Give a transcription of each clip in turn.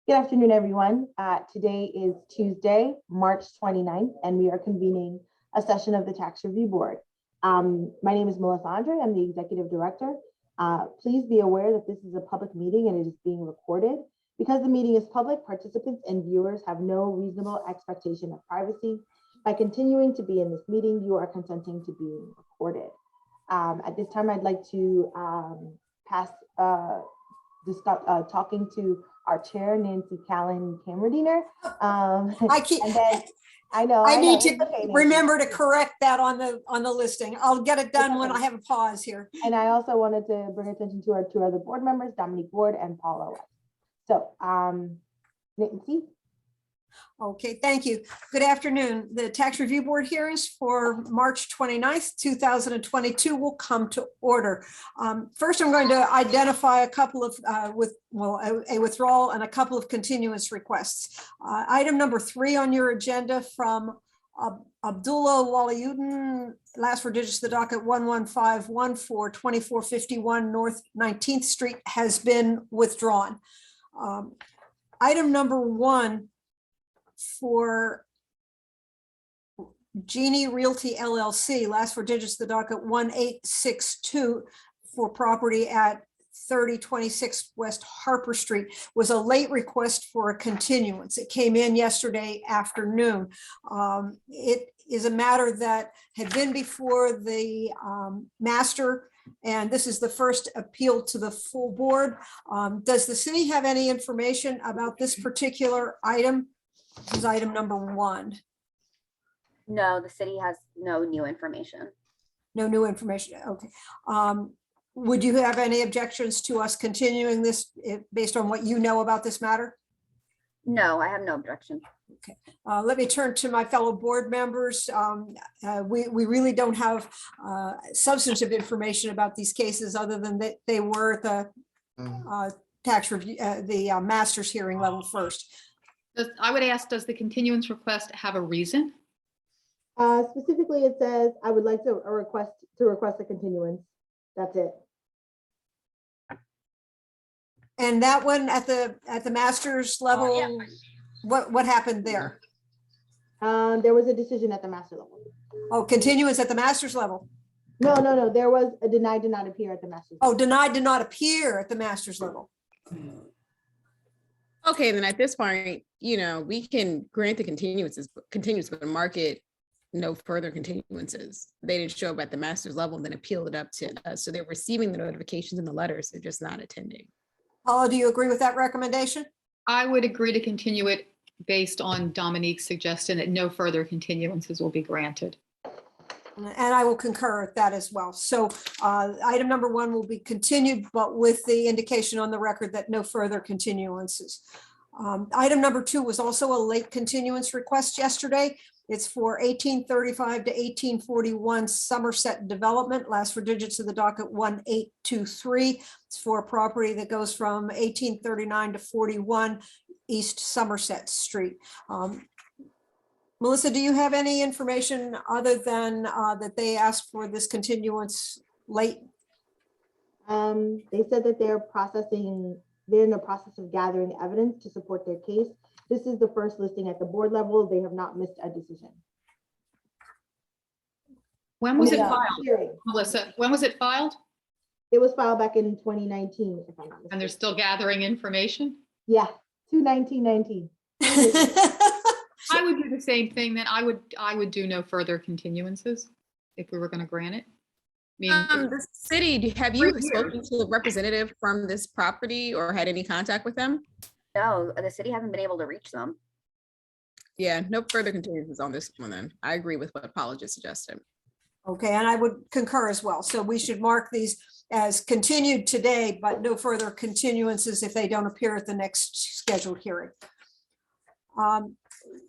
Good afternoon, everyone. Today is Tuesday, March 29th, and we are convening a session of the Tax Review Board. My name is Melissa Andre. I'm the Executive Director. Please be aware that this is a public meeting and it is being recorded. Because the meeting is public, participants and viewers have no reasonable expectation of privacy. By continuing to be in this meeting, you are consenting to being recorded. At this time, I'd like to pass talking to our chair, Nancy Callan Kamerdiener. And then I need to okay, remember to correct that on the listing. I'll get it done when I have a pause here. And I also wanted to bring attention to our two other board members, Dominique Ward and Paula West. So, Nancy. Okay, thank you. Good afternoon. The Tax Review Board hearings for March 29th, 2022 will come to order. First, I'm going to identify a couple of a withdrawal and a couple of continuance requests. Item number 3 on your agenda from Abdullah Waliuddin, last 4 digits of the docket 11514 2451 North 19th Street has been withdrawn. Item number 1 for Genie Realty LLC, last 4 digits of the docket 1862 for property at 3026 West Harper Street, was a late request for a continuance. It came in yesterday afternoon. It is a matter that had been before the master, and this is the first appeal to the full board. Does the city have any information about this particular item? This is item number 1. No, the city has no new information. No new information. Okay. Would you have any objections to us continuing this based on what you know about this matter? No, I have no objection. Okay. Let me turn to my fellow board members. We really don't have substantive information about these cases other than that they were at the tax review, the master's hearing level first. I would ask, does the continuance request have a reason? Specifically, it says, I would like to request a continuance. That's it. And that one at the master's level, what happened there? There was a decision at the master level. Oh, continuance at the master's level. No. There was a denied, did not appear at the master's level. Oh, denied, did not appear at the master's level. Okay, then at this point, we can grant the continuance, but market no further continuances. They didn't show up at the master's level and then appeal it up to us. So they're receiving the notifications and the letters, they're just not attending. Paula, do you agree with that recommendation? I would agree to continue it based on Dominique's suggestion that no further continuances will be granted. And I will concur with that as well. So item number 1 will be continued, but with the indication on the record that no further continuances. Item number 2 was also a late continuance request yesterday. It's for 1835 to 1841 Somerset Development, last 4 digits of the docket 1823. It's for a property that goes from 1839 to 41 East Somerset Street. Melissa, do you have any information other than that they asked for this continuance late? They said that they're in the process of gathering evidence to support their case. This is the first listing at the board level. They have not missed a decision. When was it Yeah, filed, hearing. Melissa? When was it filed? It was filed back in 2019, if I'm not mistaken. And they're still gathering information? Yeah, 2/19/19. I would do the same thing. Then I would do no further continuances if we were going to grant it. I mean, The city, have you spoken to a representative from this property or had any contact with them? No, the city hasn't been able to reach them. Yeah, no further continuances on this one then. I agree with what Paula just suggested. Okay, and I would concur as well. So we should mark these as continued today, but no further continuances if they don't appear at the next scheduled hearing.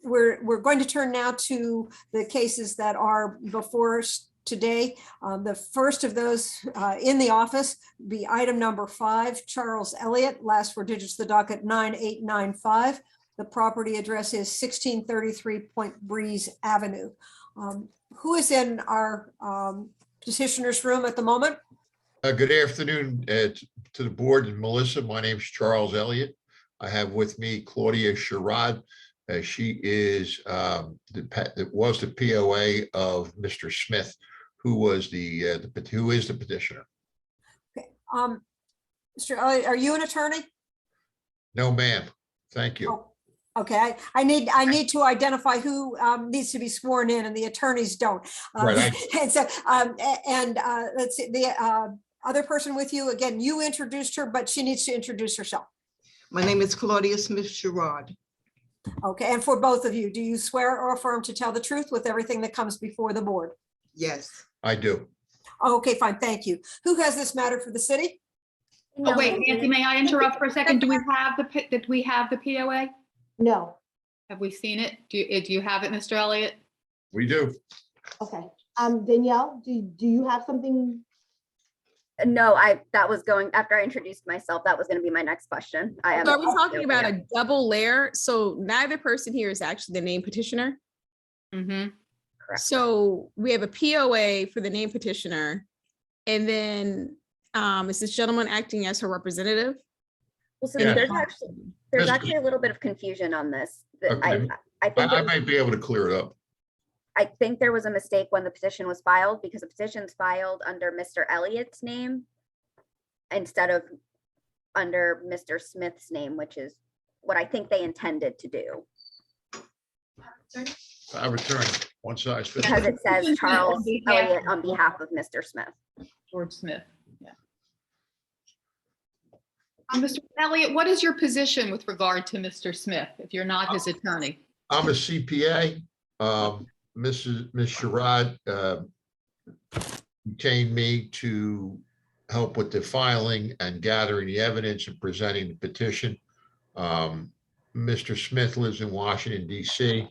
We're going to turn now to the cases that are before us today. The first of those in the office be item number 5, Charles Elliott, last 4 digits of the docket 9895. The property address is 1633 Point Breeze Avenue. Who is in our petitioner's room at the moment? Good afternoon to the board and Melissa. My name is Charles Elliott. I have with me Claudia Sherrod. She is was the POA of Mr. Smith, who is the petitioner. Mr. Elliott, are you an attorney? No, ma'am. Thank you. Oh, okay, I need to identify who needs to be sworn in and the attorneys don't. Right, And so, let's see, the other person with you, again, you introduced her, but she needs to introduce herself. My name is Claudia Smith Sherrod. Okay, and for both of you, do you swear or affirm to tell the truth with everything that comes before the board? Yes, I do. Okay, fine, thank you. Who has this matter for the city? Oh, wait, Nancy, may I interrupt for a second? Do we have did we have the POA? No, Have we seen it? Do you have it, Mr. Elliott? We do. okay. Danielle, do you have something? No, that was going, after I introduced myself, that was gonna be my next question. I have. So are we talking about a double layer? So neither person here is actually the named petitioner. Mm-hmm. Correct. So we have a POA for the named petitioner. And then is this gentleman acting as her representative? Well, so Yeah. there's That's- actually a little bit of confusion on this. Okay. I think I might be able to clear it up. I think there was a mistake when the petition was filed because the petition's filed under Mr. Elliott's name instead of under Mr. Smith's name, which is what I think they intended to do. I return one size fits. Because it says Petition Charles on behalf Elliott of- on behalf of Mr. Smith. George Smith, yeah. Mr. Elliott, what is your position with regard to Mr. Smith, if you're not his attorney? I'm a CPA. Ms. Sherrod retained me to help with the filing and gathering the evidence and presenting the petition. Mr. Smith lives in Washington, DC.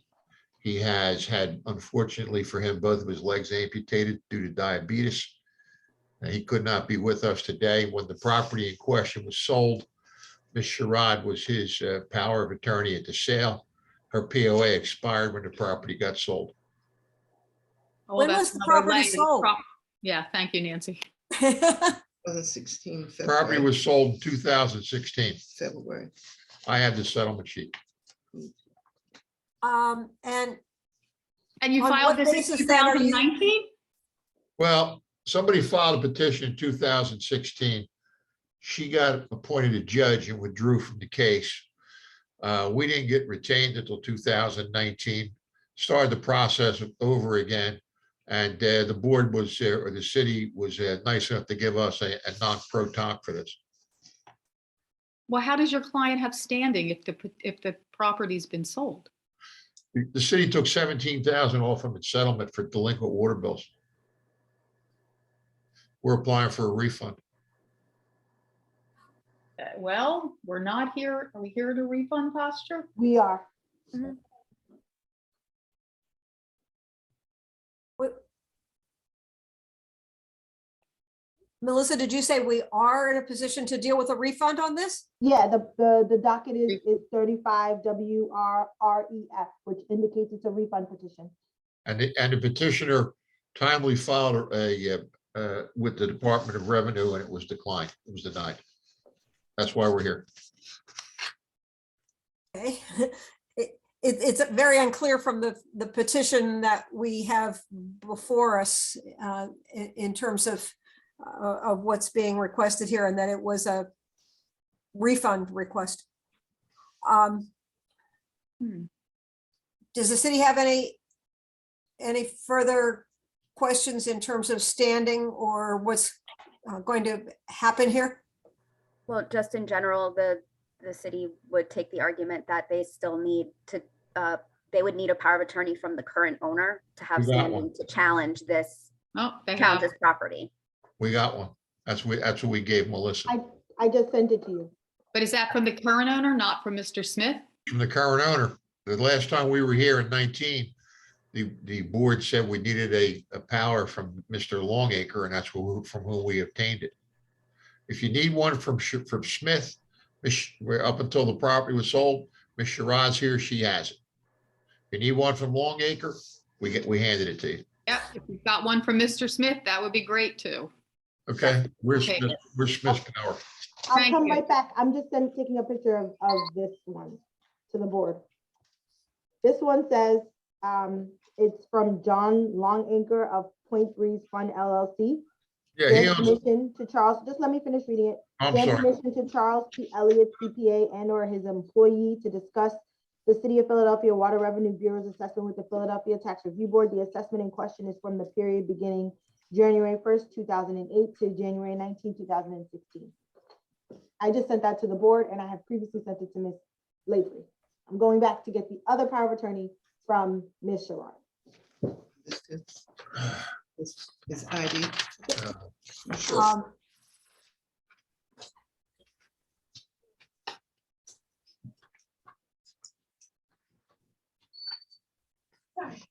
He has had, unfortunately for him, both of his legs amputated due to diabetes. And he could not be with us today. When the property in question was sold, Ms. Sherrod was his power of attorney at the sale. Her POA expired when the property got sold. Oh, When that's was the another property way. sold? Yeah, thank you, Nancy. 2016 Property February. was sold in 2016. February. I have the settlement sheet. And And you On filed what this in basis then are you- 2019? Well, somebody filed a petition in 2016. She got appointed a judge and withdrew from the case. We didn't get retained until 2019, started the process over again. And the board was, or the city was nice enough to give us a non-pro tonc for this. Well, how does your client have standing if the property's been sold? The city took 17,000 off from its settlement for delinquent water bills. We're applying for a refund. Well, we're not here. Are we here at a refund posture? We are. Melissa, did you say we are in a position to deal with a refund on this? Yeah, the docket is 35 WRREF, which indicates it's a refund petition. And the petitioner timely filed with the Department of Revenue and it was declined. It was denied. That's why we're here. Okay. It's very unclear from the petition that we have before us in terms of what's being requested here, and that it was a refund request. Does the city have any further questions in terms of standing or what's going to happen here? Well, just in general, the city would take the argument that they still need to, they would need a power of attorney from the current owner to have We got standing one. to challenge this, Oh, they challenge have. this property. We got one. That's what we gave Melissa. I just sent it to you. But is that from the current owner, not from Mr. Smith? From the current owner. The last time we were here in 19, the board said we needed a power from Mr. Longacre, and that's from whom we obtained it. If you need one from Smith, up until the property was sold, Ms. Sherrod's here, she has it. If you need one from Longacre, we handed it to you. Yep, if you've got one from Mr. Smith, that would be great too. Okay, where's Okay. Smith's power? I'll Thank come you. right back. I'm just then taking a picture of this one to the board. This one says, it's from John Longanker of Point Breeze Fund LLC. Yeah, he Grant owns, permission to Charles, just let me finish reading it. I'm Grant sorry. permission to Charles P. Elliott, CPA, and/or his employee to discuss the City of Philadelphia Water Revenue Bureau's assessment with the Philadelphia Tax Review Board. The assessment in question is from the period beginning January 1st, 2008 to January 19, 2016. I just sent that to the board and I have previously sent it to Ms. Lavery. I'm going back to get the other power of attorney from Ms. Sherrod. This ID. Sure.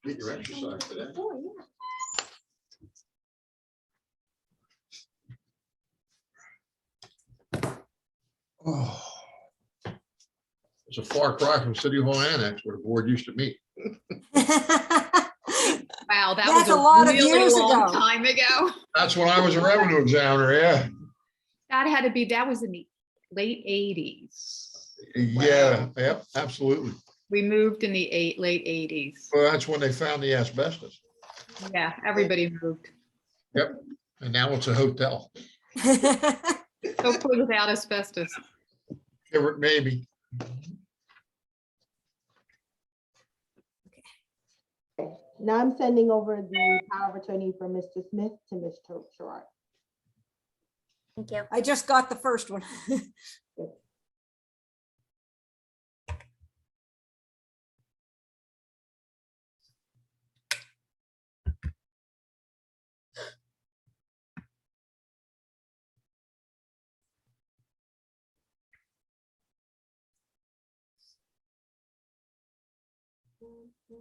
Get your exercise today. Oh. It's a far cry from City Hall Annex where the board used to meet. Wow, that That's was a lot of really years long ago. time ago. That's when I was a revenue examiner, yeah. That was in the late 80s. Yeah, yep, absolutely. We moved in the late 80s. Well, that's when they found the asbestos. Yeah, everybody moved. And now it's a hotel. Hopefully without asbestos. Maybe. Now I'm sending over the power of attorney for Mr. Smith to Ms. Sherrod. Thank you. I just got the first one.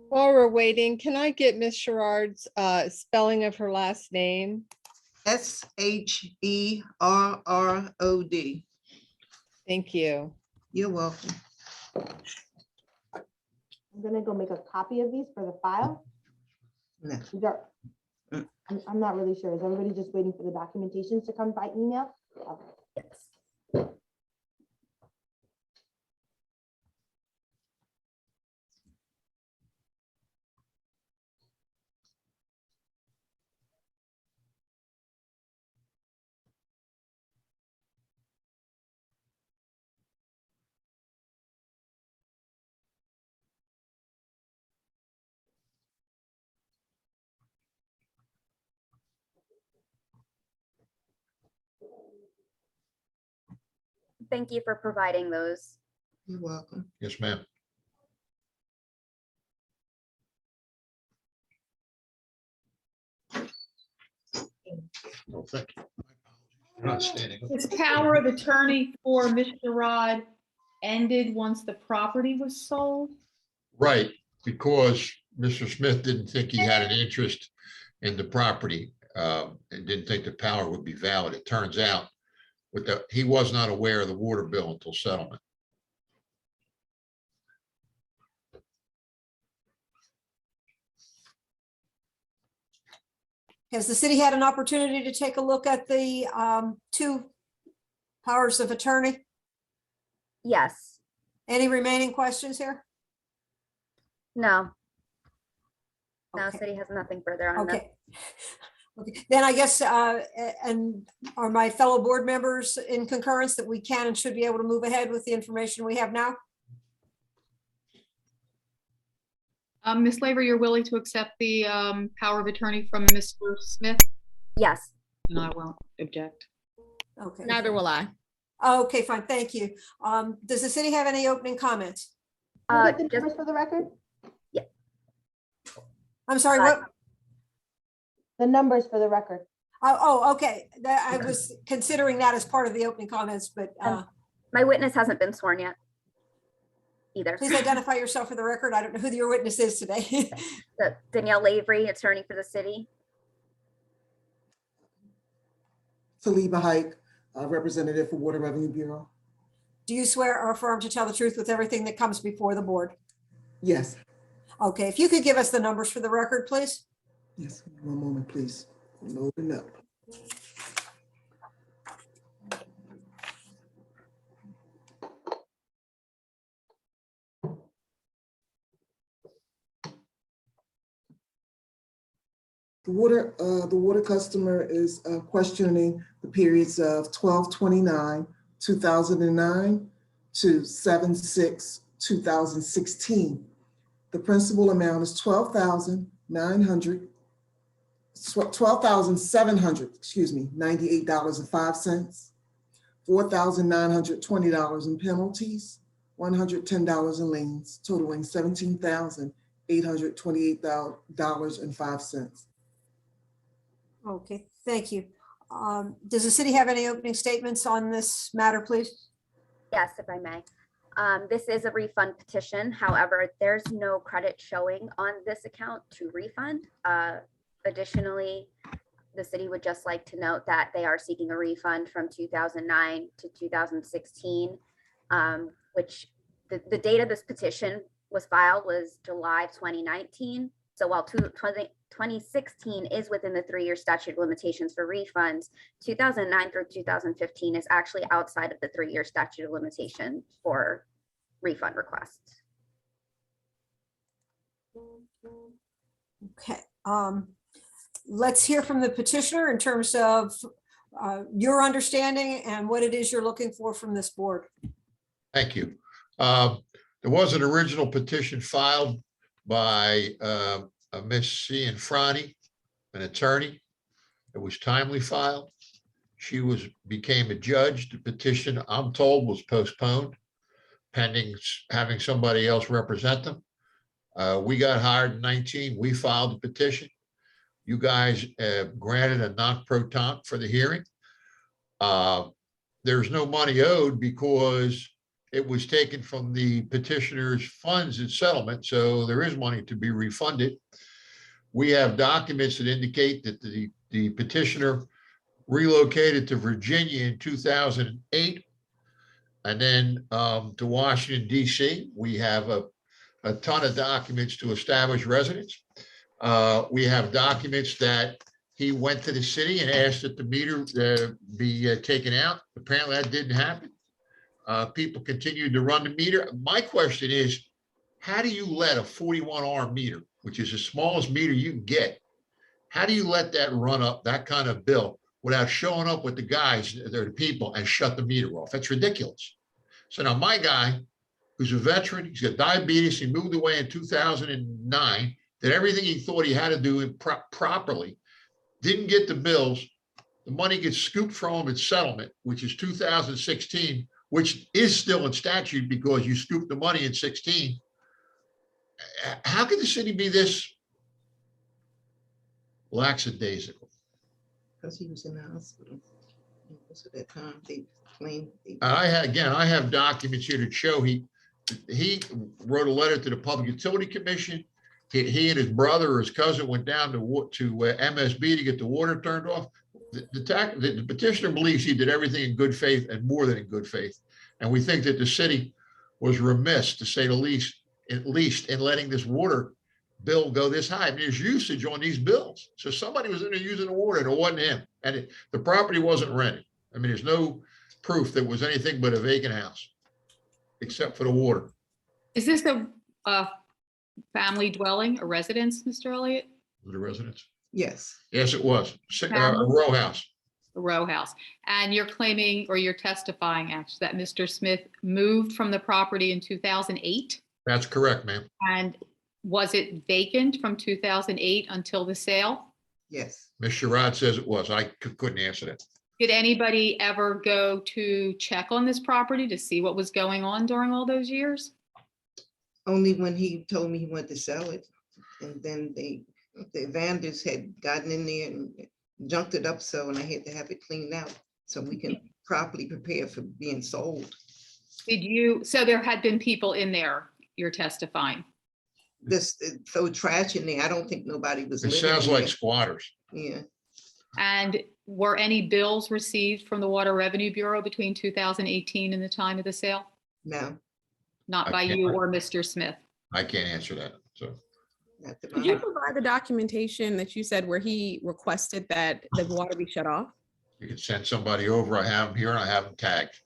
While we're waiting, can I get Miss Sherrod's spelling of her last name? SHERROD. Thank you. You're welcome. I'm gonna go make a copy of these for the file. No. These are- I'm not really sure. Is everybody just waiting for the documentations to come by email? Okay. Yes. Thank you for providing those. You're welcome. Yes, ma'am. Oh, thank you. You're not standing. This power of attorney for Mr. Rod ended once the property was sold. Right, because Mr. Smith didn't think he had an interest in the property and didn't think the power would be valid. It turns out he was not aware of the water bill until settlement. Has the city had an opportunity to take a look at the two powers of attorney? Yes. Any remaining questions here? No. No, Okay. city has nothing further on this. Okay. Okay, then I guess, and are my fellow board members in concurrence that we can and should be able to move ahead with the information we have now? Ms. Laver, you're willing to accept the power of attorney from Mr. Smith? Yes. And I won't object. Okay. Neither will I. Okay, fine, thank you. Does the city have any opening comments? Can we get the Just, numbers for the record? I'm sorry, Uh, what? The numbers for the record. Oh, okay. I was considering that as part of the opening comments, but my witness hasn't been sworn yet either. please identify yourself for the record. I don't know who your witness is today. So, Danielle Lavery, attorney for the city. Saliba Hike, representative for Water Revenue Bureau. Do you swear or affirm to tell the truth with everything that comes before the board? Yes, Okay, if you could give us the numbers for the record, please. yes, one moment, please. Loading up. The water customer is questioning the periods of 12/29/2009 to 7/6/2016. The principal amount is $12,700, $98.05, $4,920 in penalties, $110 in liens, totaling $17,828.05. Okay, thank you. Does the city have any opening statements on this matter, please? Yes, if I may. This is a refund petition. However, there's no credit showing on this account to refund. Additionally, the city would just like to note that they are seeking a refund from 2009 to 2016, which the date of this petition was filed was July 2019. So while 2016 is within the 3-year statute of limitations for refunds, 2009 through 2015 is actually outside of the 3-year statute of limitation for refund requests. Okay, let's hear from the petitioner in terms of your understanding and what it is you're looking for from this board. Thank you. There was an original petition filed by Miss Cianfrani, an attorney. It was timely filed. She became a judge. The petition, I'm told, was postponed pending having somebody else represent them. We got hired in 19. We filed the petition. You guys granted a non-proton for the hearing. There's no money owed because it was taken from the petitioner's funds in settlement, so there is money to be refunded. We have documents that indicate that the petitioner relocated to Virginia in 2008 and then to Washington, D.C. We have a ton of documents to establish residence. We have documents that he went to the city and asked that the meter be taken out. Apparently that didn't happen. People continued to run the meter. My question is, how do you let a 41R meter, which is the smallest meter you can get, how do you let that run up that kind of bill without showing up with the guys, the people, and shut the meter off? That's ridiculous. So now my guy, who's a veteran, he's got diabetes, he moved away in 2009, did everything he thought he had to do properly, didn't get the bills. The money gets scooped from him at settlement, which is 2016, which is still in statute because you scooped the money in 16. How could the city be this lackadaisical? Because he was in the hospital. Most of that time, they claimed. I have documents here that show he wrote a letter to the Public Utility Commission. He and his brother or his cousin went down to MSB to get the water turned off. The petitioner believes he did everything in good faith and more than in good faith. And we think that the city was remiss, to say the least, at least in letting this water bill go this high. I mean, there's usage on these bills. So somebody was in there using the water and it wasn't him. And the property wasn't rented. I mean, there's no proof that it was anything but a vacant house, except for the water. Is this a family dwelling, a residence, Mr. Elliott? The residence? Yes, Yes, it was. A row house. A row house. And you're claiming, or you're testifying actually, that Mr. Smith moved from the property in 2008? That's correct, ma'am. And was it vacant from 2008 until the sale? yes. Ms. Sherrod says it was. I couldn't answer that. Did anybody ever go to check on this property to see what was going on during all those years? Only when he told me he wanted to sell it. And then the vandals had gotten in there and junked it up, so, and I had to have it cleaned out so we can properly prepare for being sold. So there had been people in there, you're testifying? This, throw trash in there. I don't think nobody was It living sounds in like there. squatters. Yeah, And were any bills received from the Water Revenue Bureau between 2018 and the time of the sale? no, Not I by can't- you or Mr. Smith? I can't answer that. So not the Could you mine. provide the documentation that you said where he requested that the water be shut off? you can send somebody over. I have them here and I have them tagged.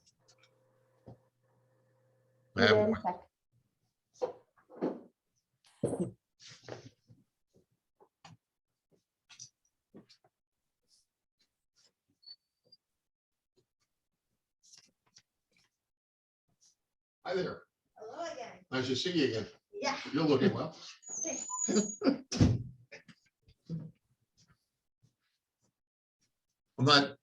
I have Hold on one. a sec. Hi there. Hello again. Nice to see you again. Yeah. You're looking well. I'm not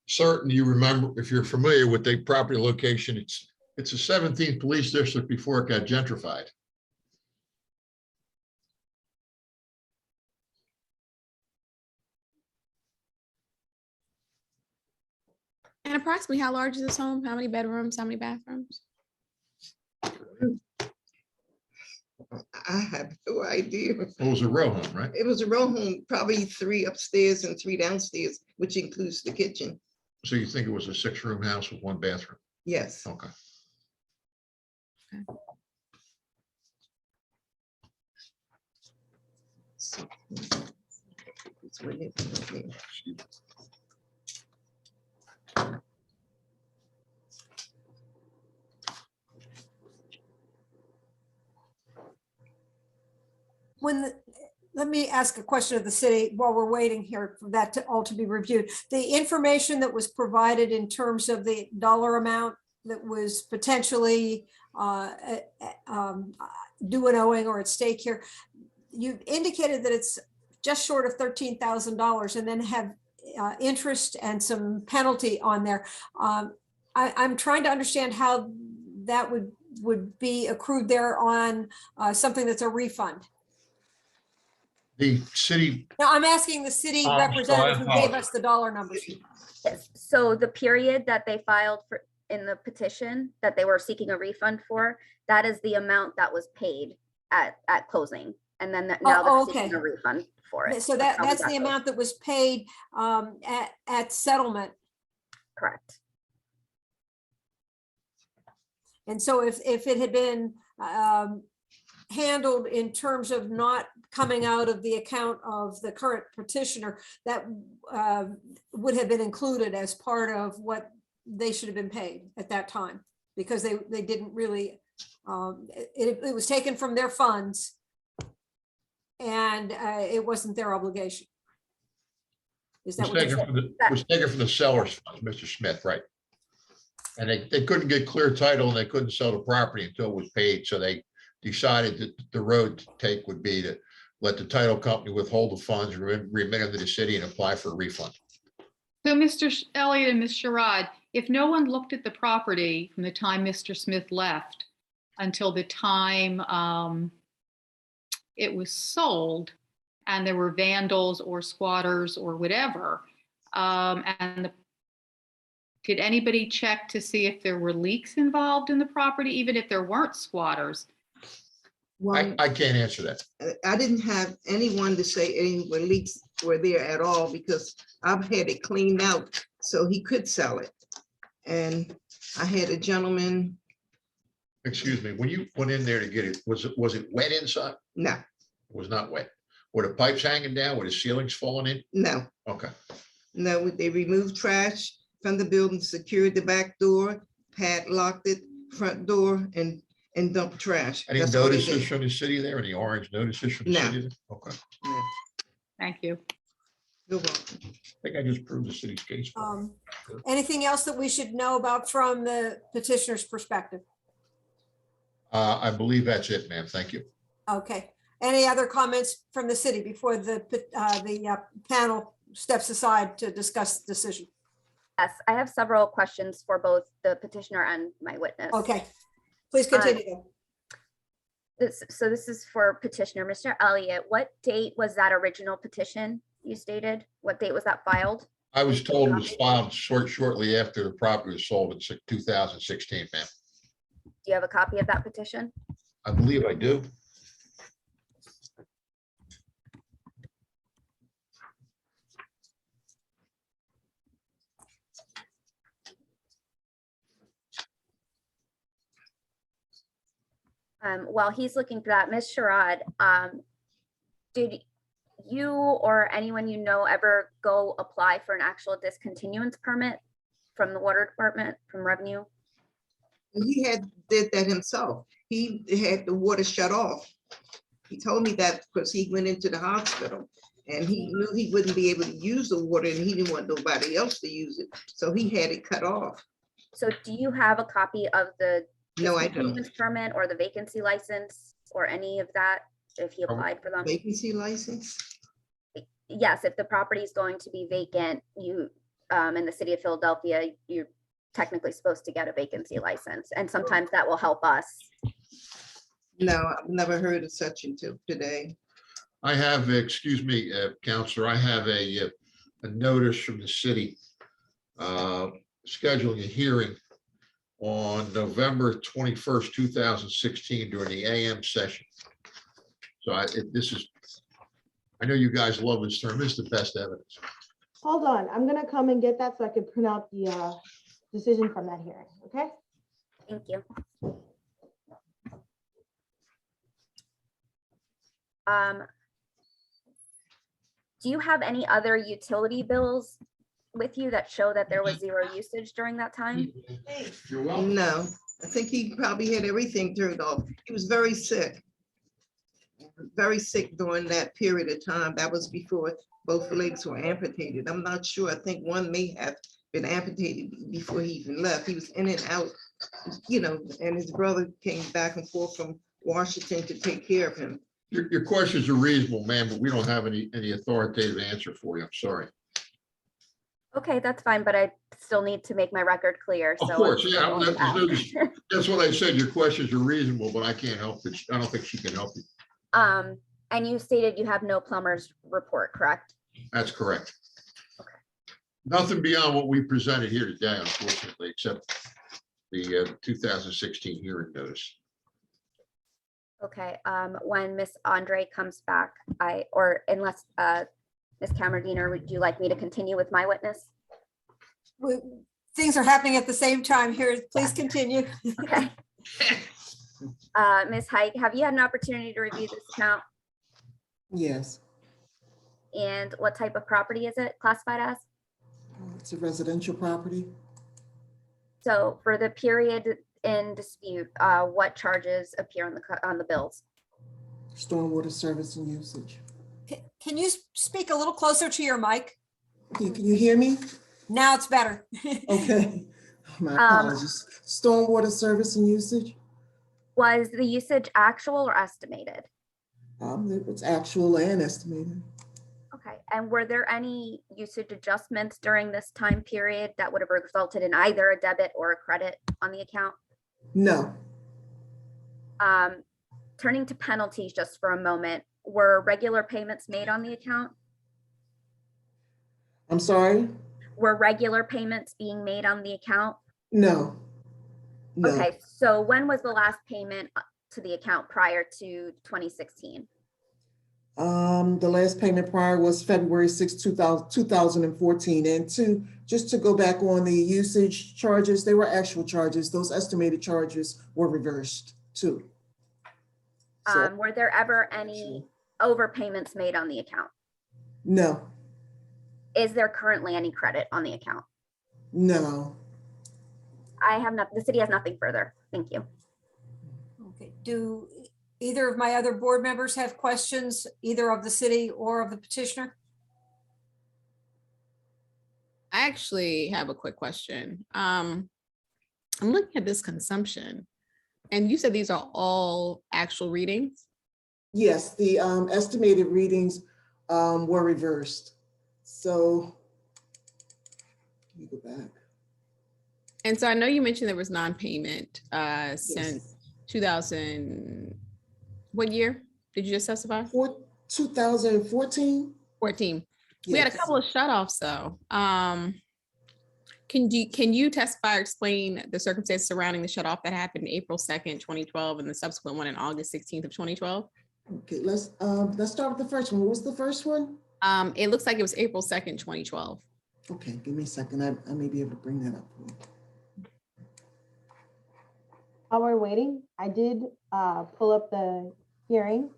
certain you remember, if you're familiar with the property location, it's the 17th Police District before it got gentrified. And approximately how large is this home? How many bedrooms? How many bathrooms? I have no idea. It was a row home, right? It was a row home, probably 3 upstairs and 3 downstairs, which includes the kitchen. So you think it was a 6-room house with 1 bathroom? Yes. Okay. It's what it is. Let me ask a question of the city while we're waiting here for that to all to be reviewed. The information that was provided in terms of the dollar amount that was potentially due and owing or at stake here, you indicated that it's just short of $13,000 and then have interest and some penalty on there. I'm trying to understand how that would be accrued there on something that's a refund. The city, Now, I'm asking the city Oh, I'm sorry, I representative who gave apologize. us the dollar numbers. Yes, so the period that they filed for, in the petition that they were seeking a refund for, that is the amount that was paid at closing. And then now Oh, they're seeking okay. a refund for it. So how we that's got the those. amount that was paid at settlement. Correct. And so if it had been handled in terms of not coming out of the account of the current petitioner, that would have been included as part of what they should have been paid at that time, because they didn't really, it was taken from their funds and it wasn't their obligation. Is that was what you're taken saying? was taken from the seller's funds, Mr. Smith, right? And they couldn't get clear title and they couldn't sell the property until it was paid. So they decided that the road to take would be to let the title company withhold the funds, remit them to the city and apply for a refund. So Mr. Elliott and Ms. Sherrod, if no one looked at the property from the time Mr. Smith left until the time it was sold and there were vandals or squatters or whatever, did anybody check to see if there were leaks involved in the property, even if there weren't squatters? Well, I can't answer that. I didn't have anyone to say any leaks were there at all because I've had it cleaned out so he could sell it. And I had a gentleman, Excuse me, when you went in there to get it, was it wet inside? no, It was not wet. Were the pipes hanging down? Were the ceilings falling in? no, Okay. no, they removed trash from the building, secured the back door, padlocked it, front door, and dumped trash. Any That's all they notices did. from the city there? Any orange notices from the No. city there? Okay. No, Thank you. you're welcome. I think I just proved the city's case. Anything else that we should know about from the petitioner's perspective? I believe that's it, ma'am. Thank you. Okay. Any other comments from the city before the panel steps aside to discuss the decision? Yes, I have several questions for both the petitioner and my witness. Okay, please continue. So this is for petitioner, Mr. Elliott. What date was that original petition you stated? What date was that filed? I was told it was filed shortly after the property was sold in 2016, ma'am. Do you have a copy of that petition? I believe I do. While he's looking for that, Ms. Sherrod, did you or anyone you know ever go apply for an actual discontinuance permit from the water department, from revenue? He did that himself. He had the water shut off. He told me that because he went into the hospital and he knew he wouldn't be able to use the water and he didn't want nobody else to use it. So he had it cut off. So do you have a copy of the No, I don't. continuance permit or the vacancy license or any of that, if he applied for them? Vacancy license? Yes, if the property is going to be vacant, you, in the city of Philadelphia, you're technically supposed to get a vacancy license, and sometimes that will help us. No, I've never heard of such until today. I have, excuse me, Counselor, I have a notice from the city scheduling a hearing on November 21st, 2016 during the AM session. So I know you guys love this term, it's the best evidence. Hold on, I'm gonna come and get that so I can print out the decision from that hearing, okay? Thank you. Do you have any other utility bills with you that show that there was zero usage during that time? You're welcome. No, I think he probably had everything turned off. He was very sick. Very sick during that period of time. That was before both legs were amputated. I'm not sure. I think one may have been amputated before he even left. He was in and out, and his brother came back and forth from Washington to take care of him. Your questions are reasonable, ma'am, but we don't have any authoritative answer for you. I'm sorry. Okay, that's fine, but I still need to make my record clear. Of so course, I'm yeah, going back. that's what I said. Your questions are reasonable, but I can't help it. I don't think she can help you. And you stated you have no plumber's report, correct? That's correct. Okay. Nothing beyond what we presented here today, unfortunately, except the 2016 hearing notice. Okay, when Miss Andre comes back, or unless Miss Camerdiner, would you like me to continue with my witness? Things are happening at the same time here. Please continue. Okay. Ms. Height, have you had an opportunity to review this account? Yes, And what type of property is it classified as? it's a residential property. So for the period in dispute, what charges appear on the bills? Stormwater service and usage. Can you speak a little closer to your mic? Can you hear me? Now it's better. Okay, my apologies. Stormwater service and usage. Was the usage actual or estimated? It's actual and estimated. Okay, and were there any usage adjustments during this time period that would have resulted in either a debit or a credit on the account? No, Turning to penalties just for a moment, were regular payments made on the account? I'm sorry. Were regular payments being made on the account? No. No. Okay, so when was the last payment to the account prior to 2016? The last payment prior was February 6, 2014. And just to go back on the usage charges, they were actual charges. Those estimated charges were reversed too. So, Were there ever any overpayments made on the account? no, Is there currently any credit on the account? no. I have not, the city has nothing further. Thank you. Okay, do either of my other board members have questions, either of the city or of the petitioner? I actually have a quick question. I'm looking at this consumption, and you said these are all actual readings? Yes, the estimated readings were reversed. So let me go back. And so I know you mentioned there was non-payment since Yes. 2000, what year did you just specify? 2014. 14. We had a Yes. couple of shut-offs though. Can you testify or explain the circumstances surrounding the shut-off that happened April 2nd, 2012, and the subsequent one in August 16th of 2012? Okay, let's start with the first one. What was the first one? It looks like it was April 2nd, 2012. Okay, give me a second. I may be able to bring that up. While we're waiting, I did pull up the hearing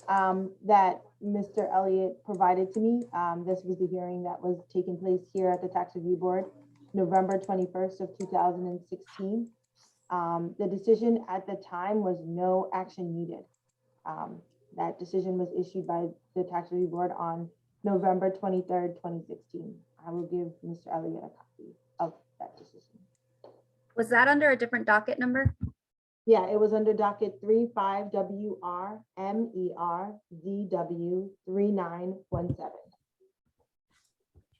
that Mr. Elliott provided to me. This was the hearing that was taking place here at the Tax Review Board, November 21st of 2016. The decision at the time was no action needed. That decision was issued by the Tax Review Board on November 23rd, 2016. I will give Mr. Elliott a copy of that decision. Was that under a different docket number? Yeah, it was under docket 35WR MERZW3917.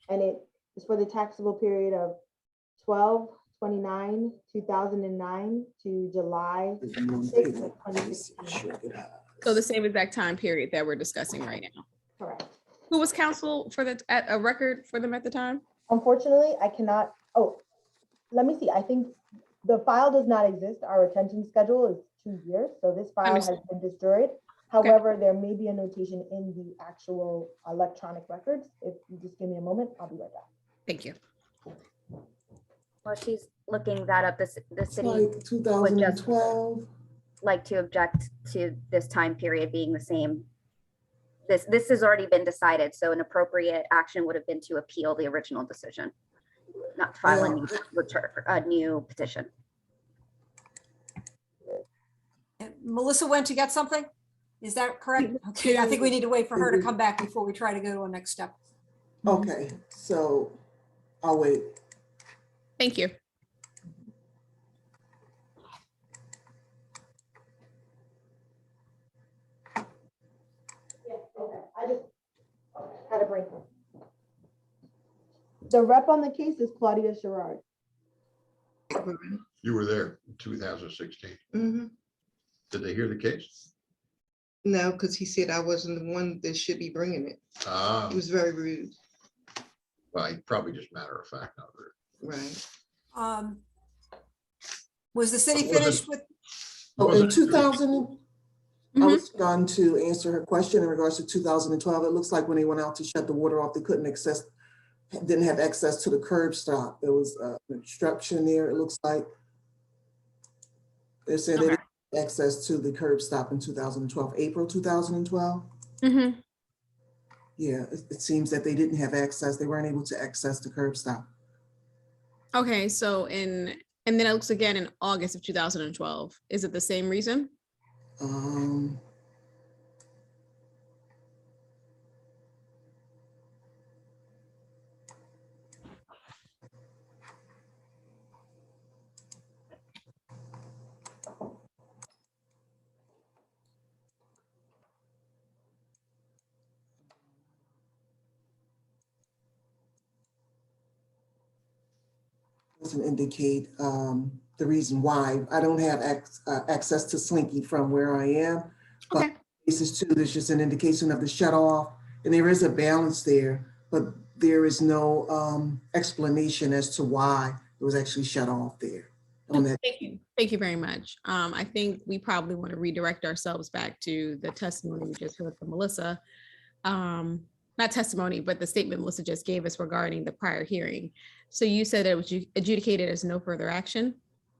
And it is for the taxable period of 12/29/2009 to July 6th of 2016. So the same exact time period that we're discussing right now. Correct. Who was counsel for the, at a record for them at the time? Unfortunately, I cannot, oh, let me see. I think the file does not exist. Our retention schedule is 2 years, so this file has Understood. been destroyed. However, there may be a notation in the actual electronic records. If you just give me a moment, I'll be right back. Thank you. Well, she's looking that up. The It's city like 2012. like to object to this time period being the same. This has already been decided, so an appropriate action would have been to appeal the original decision, not file a new return, a new petition. And Melissa went to get something? Is that correct? Okay, I think we need to wait for her to come back before we try to go to a next step. Okay, so I'll wait. Thank you. I just had a break. The rep on the case is Claudia Sherrard. You were there in 2016. Mm-hmm. Did they hear the case? No, because he said I wasn't the one that should be bringing it. Ah, He was very rude. well, probably just matter of fact, not rude. Right. Was the city Was it- finished with, Oh, Was in it- 2000, I Mhm. was going to answer her question in regards to 2012. It looks like when they went out to shut the water off, they couldn't access, didn't have access to the curb stop. There was an obstruction there, it looks like. They're saying they Okay. didn't have access to the curb stop in 2012, April 2012. Mhm. Yeah, it seems that they didn't have access. They weren't able to access the curb stop. Okay, so and then it looks again in August of 2012. Is it the same reason? Um, doesn't indicate the reason why. I don't have access to Slinky from where I am. But Okay. cases two, there's just an indication of the shut off, and there is a balance there, but there is no explanation as to why it was actually shut off there on that. Thank you. Thank you very much. I think we probably want to redirect ourselves back to the testimony we just heard from Melissa. Not testimony, but the statement Melissa just gave us regarding the prior hearing. So you said it was adjudicated as no further action?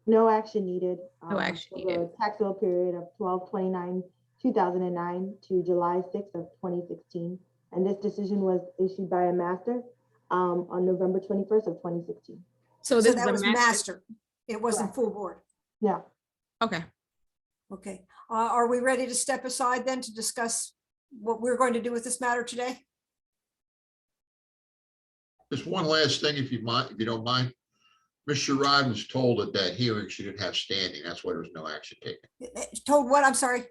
No action needed. No action for needed. the taxable period of 12/29/2009 to July 6th of 2016. And this decision was issued by a master on November 21st of 2016. So so this is that a was master. It wasn't full board. Yeah. Okay. Okay. Are we ready to step aside then to discuss what we're going to do with this matter today? Just one last thing, if you mind, if you don't mind. Ms. Sherrod was told at that hearing she didn't have standing. That's why there was no action taken. Told what? I'm sorry.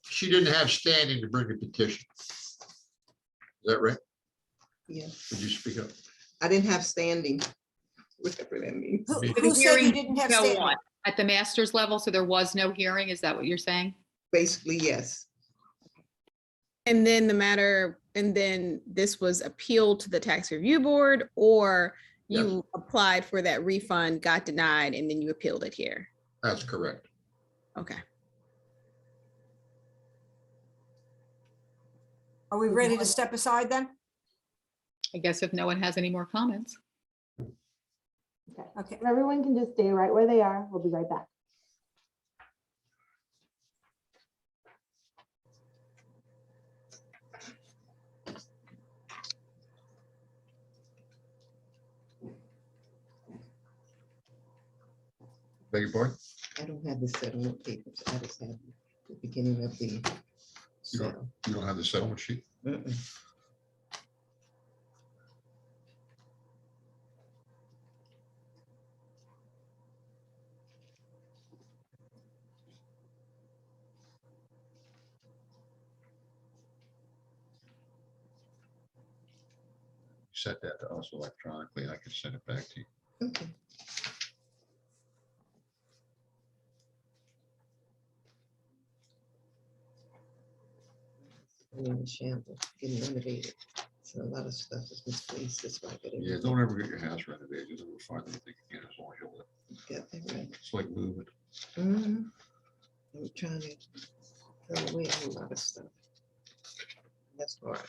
She didn't have standing to bring a petition. Is that right? Yeah, Would you speak up? I didn't have standing. Whatever that means. Who The who said you hearing didn't have Go standing? on. At the master's level, so there was no hearing, is that what you're saying? Basically, yes. And then the matter, and then this was appealed to the tax review board, or you applied for that refund, got denied, and then you appealed it here? That's correct. Okay. Are we ready to step aside then? I guess if no one has any more comments. Okay. If everyone can just stay right where they are, we'll be right back. Beg your pardon? I don't have the settlement papers. I just have the beginning of the. You don't, you don't have the settlement sheet? Mm-mm. sent that to us electronically. I can send it back to you. Okay. I'm in shambles, getting renovated. So a lot of stuff is misplaced. That's why I got Yeah, don't ever get your house renovated. You'll never find anything again as long as you live. Got that right. It's like moving. Mhm. I'm trying to throw away a whole lot of stuff. That's hard.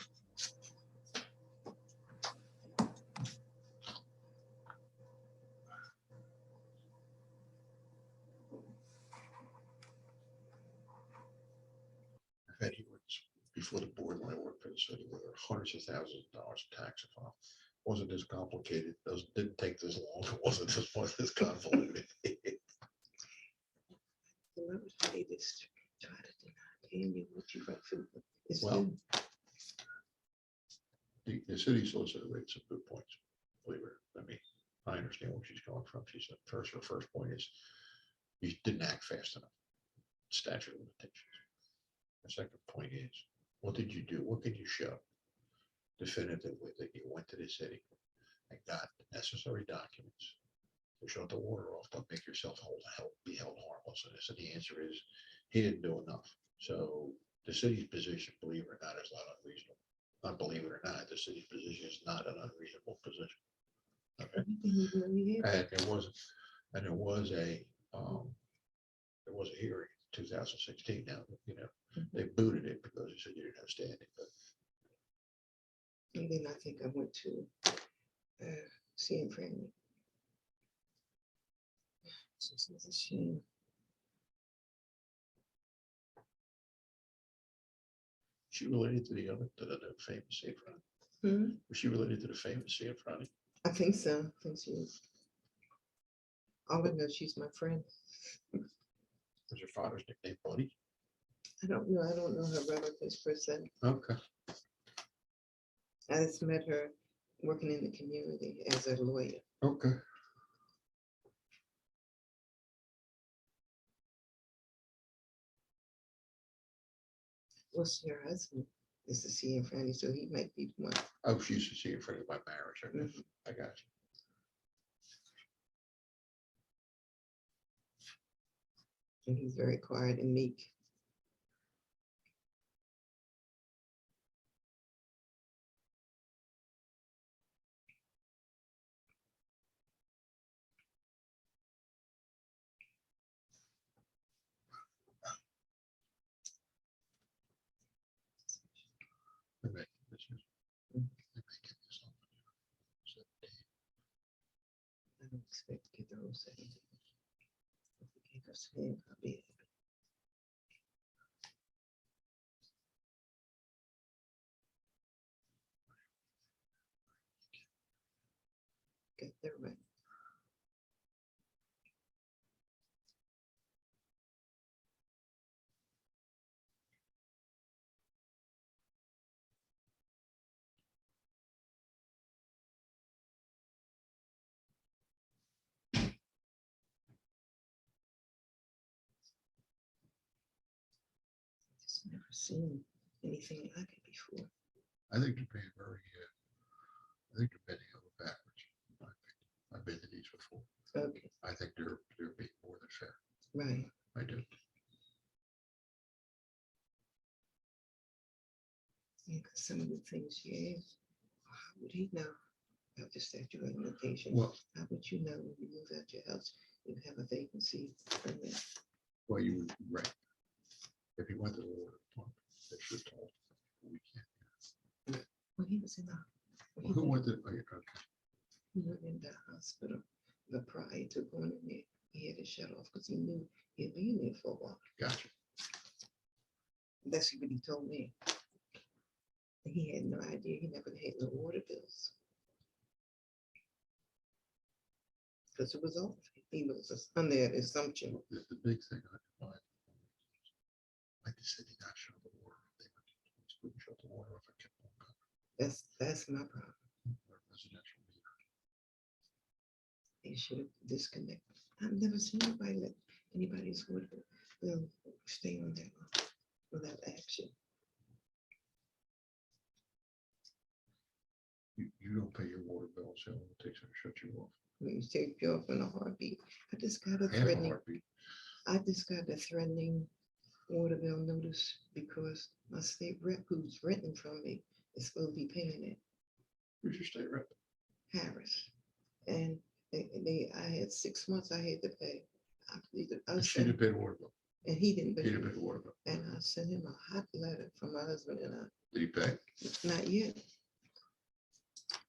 I've had hearings before the board when I worked for the city where there were hundreds of thousands of dollars of tax file. Wasn't this complicated. Didn't take this long. It wasn't this convoluted. The level they just try to deny paying you what you write for. It's Well, due. The city solicitor raised some good points. Believe it. I mean, I understand where she's going from. She said her first point is you didn't act fast enough. Statute of limitations. The second point is, what did you do? What could you show definitively that you went to the city and got the necessary documents to shut the water off, don't make yourself be held harmless? And so the answer is he didn't do enough. So the city's position, believe it or not, is not unreasonable. Not believe it or not, the city's position is not an unreasonable position. Okay. Everything you know you had. And there was a hearing in 2016. Now, they booted it because they said you didn't have standing, but And then I think I went to see him friendly. It's a shame. she related to the famous Sanfrani. Hmm? Was she related to the famous Sanfrani? I think so. I think she is. All I know, she's my friend. Was her father's nickname Buddy? I don't know. I don't know her relatives per se. Okay. I just met her working in the community as a lawyer. Okay. Well, see, her husband is the CN Franny, so he might be the one. Oh, she used to see in front of my marriage. Okay. Mhm. I got you. And he's very quiet and meek. They make this is- Mhm. they make it this on the 17th. I don't expect to get the whole 17. If we get us in, I'll be happy. Get there right. Just never seen anything like it before. I think they're paying I think they're bending over backwards. I've been to these before. Okay, I think they're being more than fair. right. I do. Yeah, 'cause some of the things she asked, how would he know about the statute of limitations? Well, How would you know when you move out your house, you have a vacancy permit? well, you were right. If you went to the water department, they should have told you, we can't. When he was in the, Well, who went to, okay, he went in the hospital, but prior to going in there, he had to shut off because he knew he'd been there for a while. gotcha. That's what he told me. He had no idea. He never had no water bills. Because it was off. He was under that assumption. The big thing I find, like the city not shut the water. They wouldn't shut the water off. I kept on coming. That's my problem. Or residential meter. They should have disconnected. I've never seen anybody let anybody's water bill stay on that long without action. You don't pay your water bill, so it takes to shut you off. We take you off in a heartbeat. I just got a Half a threatening, heartbeat. I just got a threatening water bill notice because my state rep who's renting from me is supposed to be paying it, Who's your state rep? Harris. And I had 6 months I had to pay. I And she sent, didn't pay the water bill. and he didn't He pay. didn't pay the water bill. And I sent him a hot letter from my husband and Did he pay? not yet.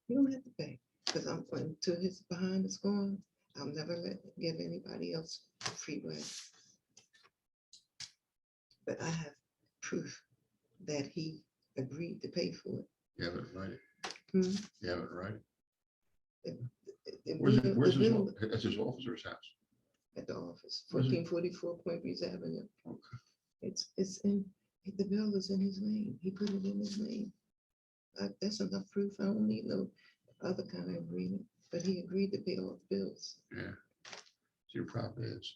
You don't have to pay, because I'm until his behind is gone, I'll never give anybody else free rent. But I have proof that he agreed to pay for it. You have it in writing. Hmm. You have it in writing. The Where's it, bill- where's the his, bill that's his office or his house? at the office, Where's it? 1444 Point Breeze Avenue. Okay. It's in, the bill is in his name. He put it in his name. That's enough proof. I don't need no other kind of agreement, but he agreed to pay all the bills. Yeah. So your problem is,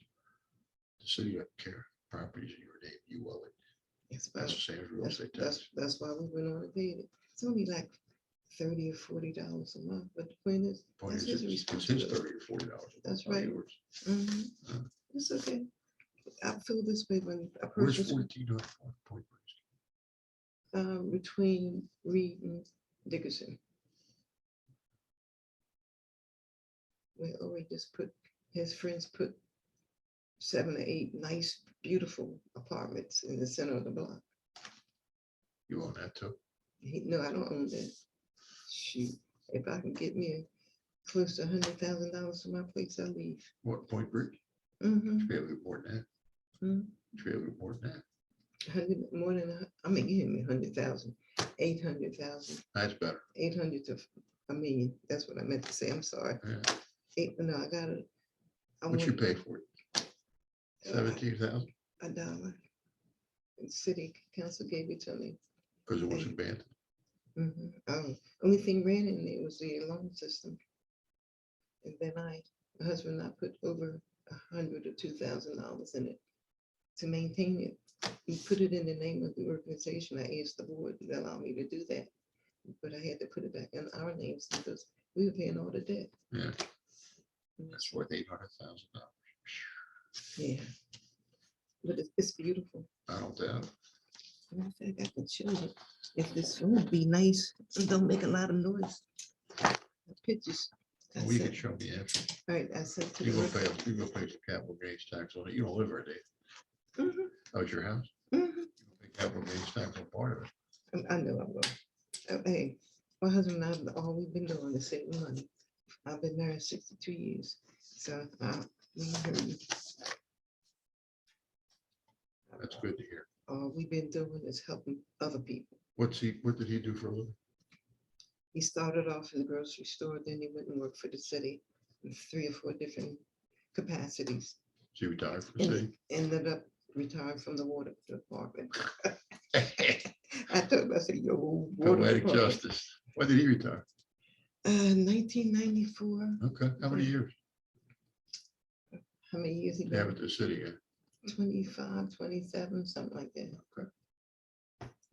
the city doesn't care. Property's in your name, you owe it. It's That's about- the same as real That's, estate that's, tax. that's why we went on and paid it. It's only like $30 or $40 a month, but the point is, Point that's is, his it's his responsibility. $30 or $40. That's not right. yours. Mhm. Uh. It's okay. I feel this way when a Where's person 1400 Point Breeze? between Reed and Dickerson. We always just put, his friends put 7 or 8 nice, beautiful apartments in the center of the block. You own that too? No, I don't own that. Shoot, if I can get me close to $100,000 for my place, I'll leave. What, Point Breeze? Mm-hmm. Should be able to get more than that. Mhm. Should be able to get more than that. 100, more than, I mean, give me 100,000, 800,000, That's better. 800 to a million. That's what I meant to say. I'm sorry. Yeah. No, I got it. What you pay for it? 17,000? $1. And city council gave it to me. Because it was abandoned. Only thing ran in there was the alarm system. And then my husband and I put over $100 or $2,000 in it to maintain it. We put it in the name of the organization. I asked the board to allow me to do that, but I had to put it back in our names because we were paying all the debt. Yeah. That's worth $800,000. Yeah. But it's beautiful. I don't doubt it. Matter of fact, I can show you. If this would be nice, and don't make a lot of noise. The pictures. I Well, you can sent- show me after. All right, I sent to You the. go pay, you go pay some capital gains tax on it. You don't live there, do you? Mhm, Oh, it's your house? mhm. You don't pay capital gains tax on part of it. I know I will. Hey, my husband and I, all we've been doing is saving money. I've been married 62 years, so we heard. That's good to hear. All we've been doing is helping other people. What did he do for a living? He started off in the grocery store, then he went and worked for the city in 3 or 4 different capacities. She retired from the And city. ended up retiring from the water department. I told him, I said, yo, water Poetic department. justice. When did he retire? 1994. Okay, how many years? How many years he You have been? at the city, yeah. 25, 27, something like that. Okay.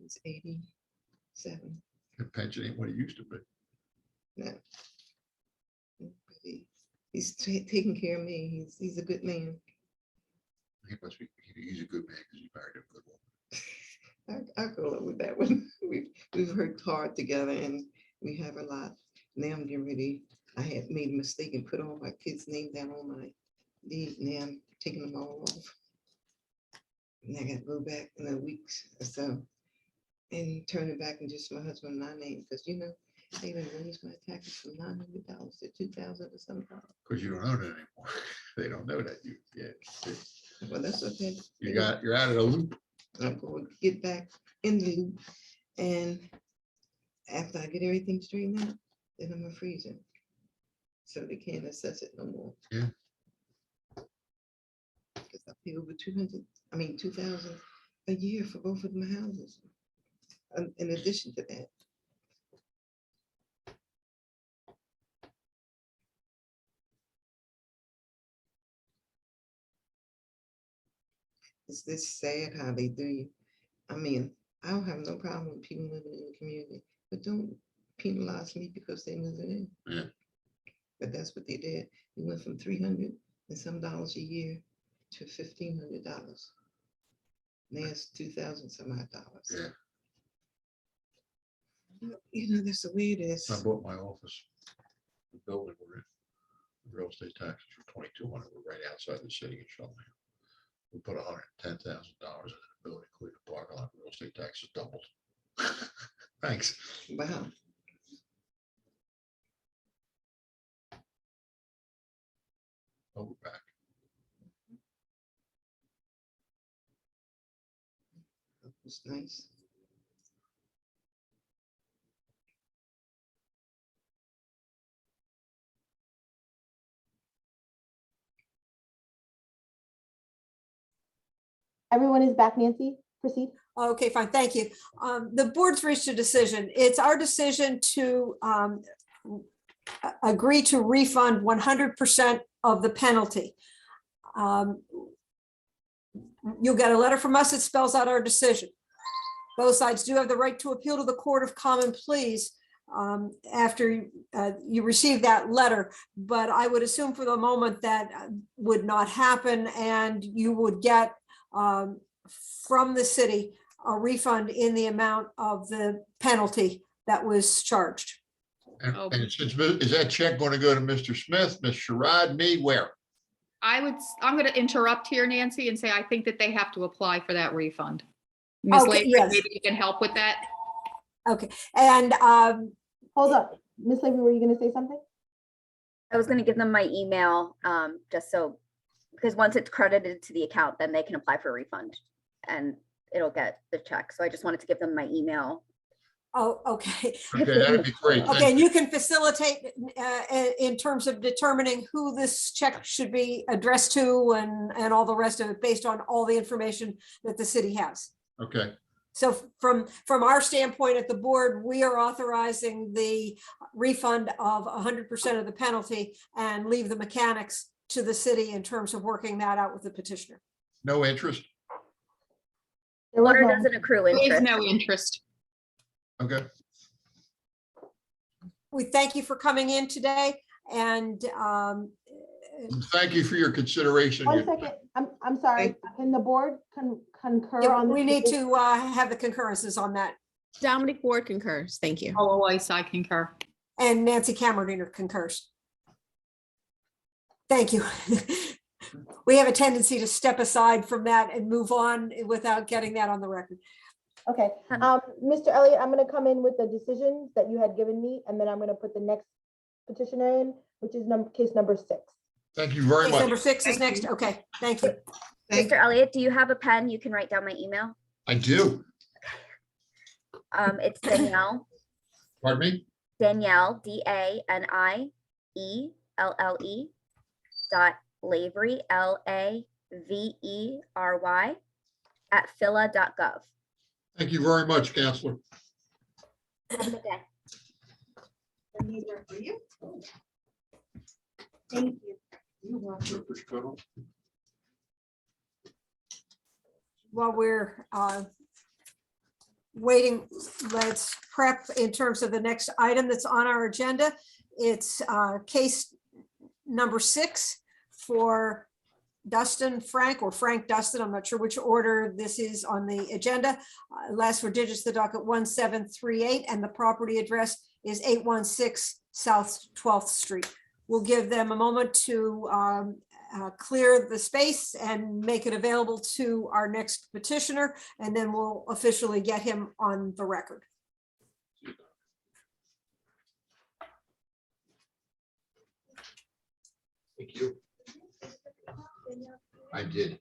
It's 87. The pension ain't what it used to be. No. But he's taking care of me. He's a good man. He must be, he's a good man because he married a good woman. I go up with that one. We've worked hard together and we have a lot. Now I'm getting ready. I had made a mistake and put all my kids' name down on my deed. Now I'm taking them all off. And I gotta go back in a week or so and turn it back in just my husband and my name, because they done raised my taxes from $900 to $2,000 or something. Because you don't own it anymore. They don't know that you, yeah. Well, that's okay. You're out of the loop. I'm going to get back in the loop, and after I get everything straightened out, then I'm gonna freeze it. So they can't assess it no more. Yeah. Because I pay over 2,000 a year for both of my houses. In addition to that. It's this sad how they do you. I mean, I don't have no problem with people living in the community, but don't penalized me because they moving in. Yeah. But that's what they did. It went from $300 and some dollars a year to $1,500. Now it's 2,000 some odd dollars. Yeah. You know, that's the way it is. I bought my office. The building we're in. The real estate taxes were $2,200. We're right outside the city of Shelby. We put $110,000 in the building, including the parking lot. Real estate taxes doubled. Thanks. Wow. Oh, we're back. That was nice. Everyone is back, Nancy, proceed. Okay, fine, thank you. The board's reached a decision. It's our decision to agree to refund 100% of the penalty. You'll get a letter from us that spells out our decision. Both sides do have the right to appeal to the Court of Common Pleas after you receive that letter, but I would assume for the moment that would not happen, and you would get from the city a refund in the amount of the penalty that was charged. And Oh. and since, is that check going to go to Mr. Smith, Ms. Sherrod, me, where? I'm going to interrupt here, Nancy, and say I think that they have to apply for that refund. Ms. Okay, Lavery, yes. maybe you can help with that? Okay, and Hold up, Ms. Lavery, were you gonna say something? I was gonna give them my email, just so, because once it's credited to the account, then they can apply for a refund and it'll get the check. So I just wanted to give them my email. oh, okay. Okay, that'd be great. Thank Okay, and you. you can facilitate in terms of determining who this check should be addressed to and all the rest of it based on all the information that the city has. Okay, So from our standpoint at the board, we are authorizing the refund of 100% of the penalty and leave the mechanics to the city in terms of working that out with the petitioner. no interest? There was Water no- doesn't accrue There is interest. no interest. Okay, We thank you for coming in today and thank you for your consideration. One second, I'm sorry, can the board concur yeah, on? we this? need to have the concurrences on that. Dominic Ward concurs. Thank you. Oh, I concur. And Nancy Cameron concurs. Thank you. We have a tendency to step aside from that and move on without getting that on the record. Okay, Mr. Elliott, I'm gonna come in with the decisions that you had given me, and then I'm gonna put the next petitioner in, which is case number 6. Thank you very Case number much. 6 is next. Okay, thank you. Thank Mr. Elliott, do you have a pen? You can write down my email. I do. It's Danielle, Pardon me? Danielle, DANIELLE .Lavery, LAVERY @phila.gov. Thank you very much, Counselor. Have a good day. Thank you. While we're waiting, let's prep in terms of the next item that's on our agenda. It's case number 6 for Dustin Frank or Frank Dustin. I'm not sure which order this is on the agenda. Last 4 digits, the docket 1738, and the property address is 816 South 12th Street. We'll give them a moment to clear the space and make it available to our next petitioner, and then we'll officially get him on the record. Thank you. I did.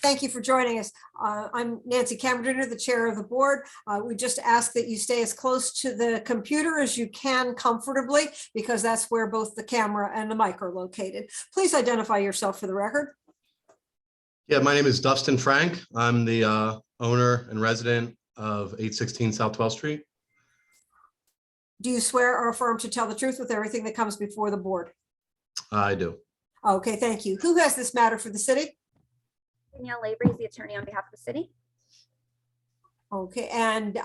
Thank you for joining us. I'm Nancy Cameron, the chair of the board. We just ask that you stay as close to the computer as you can comfortably, because that's where both the camera and the mic are located. Please identify yourself for the record. Yeah, my name is Dustin Frank. I'm the owner and resident of 816 South 12th Street. Do you swear or affirm to tell the truth with everything that comes before the board? I do. Okay, thank you. Who has this matter for the city? Danielle Lavery is the attorney on behalf of the city. Okay, and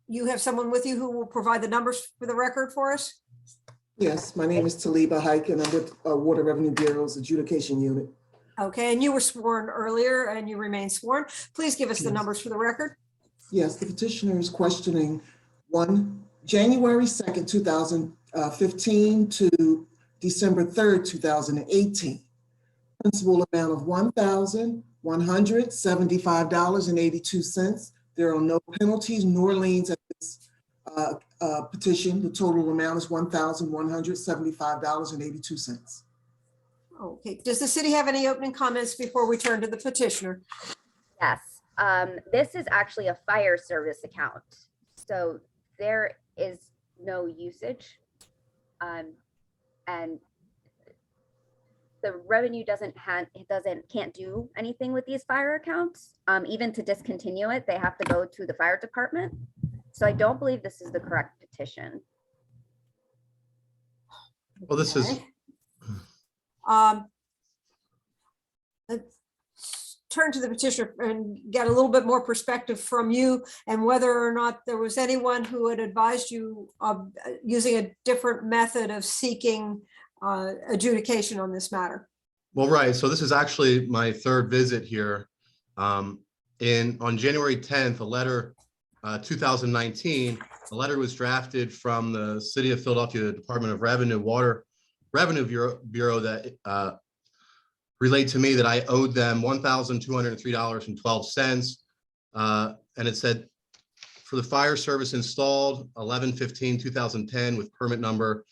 you have someone with you who will provide the numbers for the record for us? Yes, my name is Taliba Hike and I'm with Water Revenue Bureau's Adjudication Unit. Okay, and you were sworn earlier and you remain sworn. Please give us the Yes. numbers for the record. Yes, the petitioner is questioning January 2nd, 2015 to December 3rd, 2018. Principal amount of $1,175.82. There are no penalties nor liens at this petition. The total amount is $1,175.82. Okay, does the city have any opening comments before we turn to the petitioner? Yes, this is actually a fire service account. So there is no usage. And the revenue can't do anything with these fire accounts. Even to discontinue it, they have to go to the fire department. So I don't believe this is the correct petition. Well, this is, Okay. Let's turn to the petitioner and get a little bit more perspective from you and whether or not there was anyone who had advised you of using a different method of seeking adjudication on this matter. well, right. So this is actually my third visit here. On January 10th, a letter, 2019, a letter was drafted from the City of Philadelphia Department of Revenue, Water Revenue Bureau that relayed to me that I owed them $1,203.12. And it said, for the fire service installed 11/15/2010 with permit number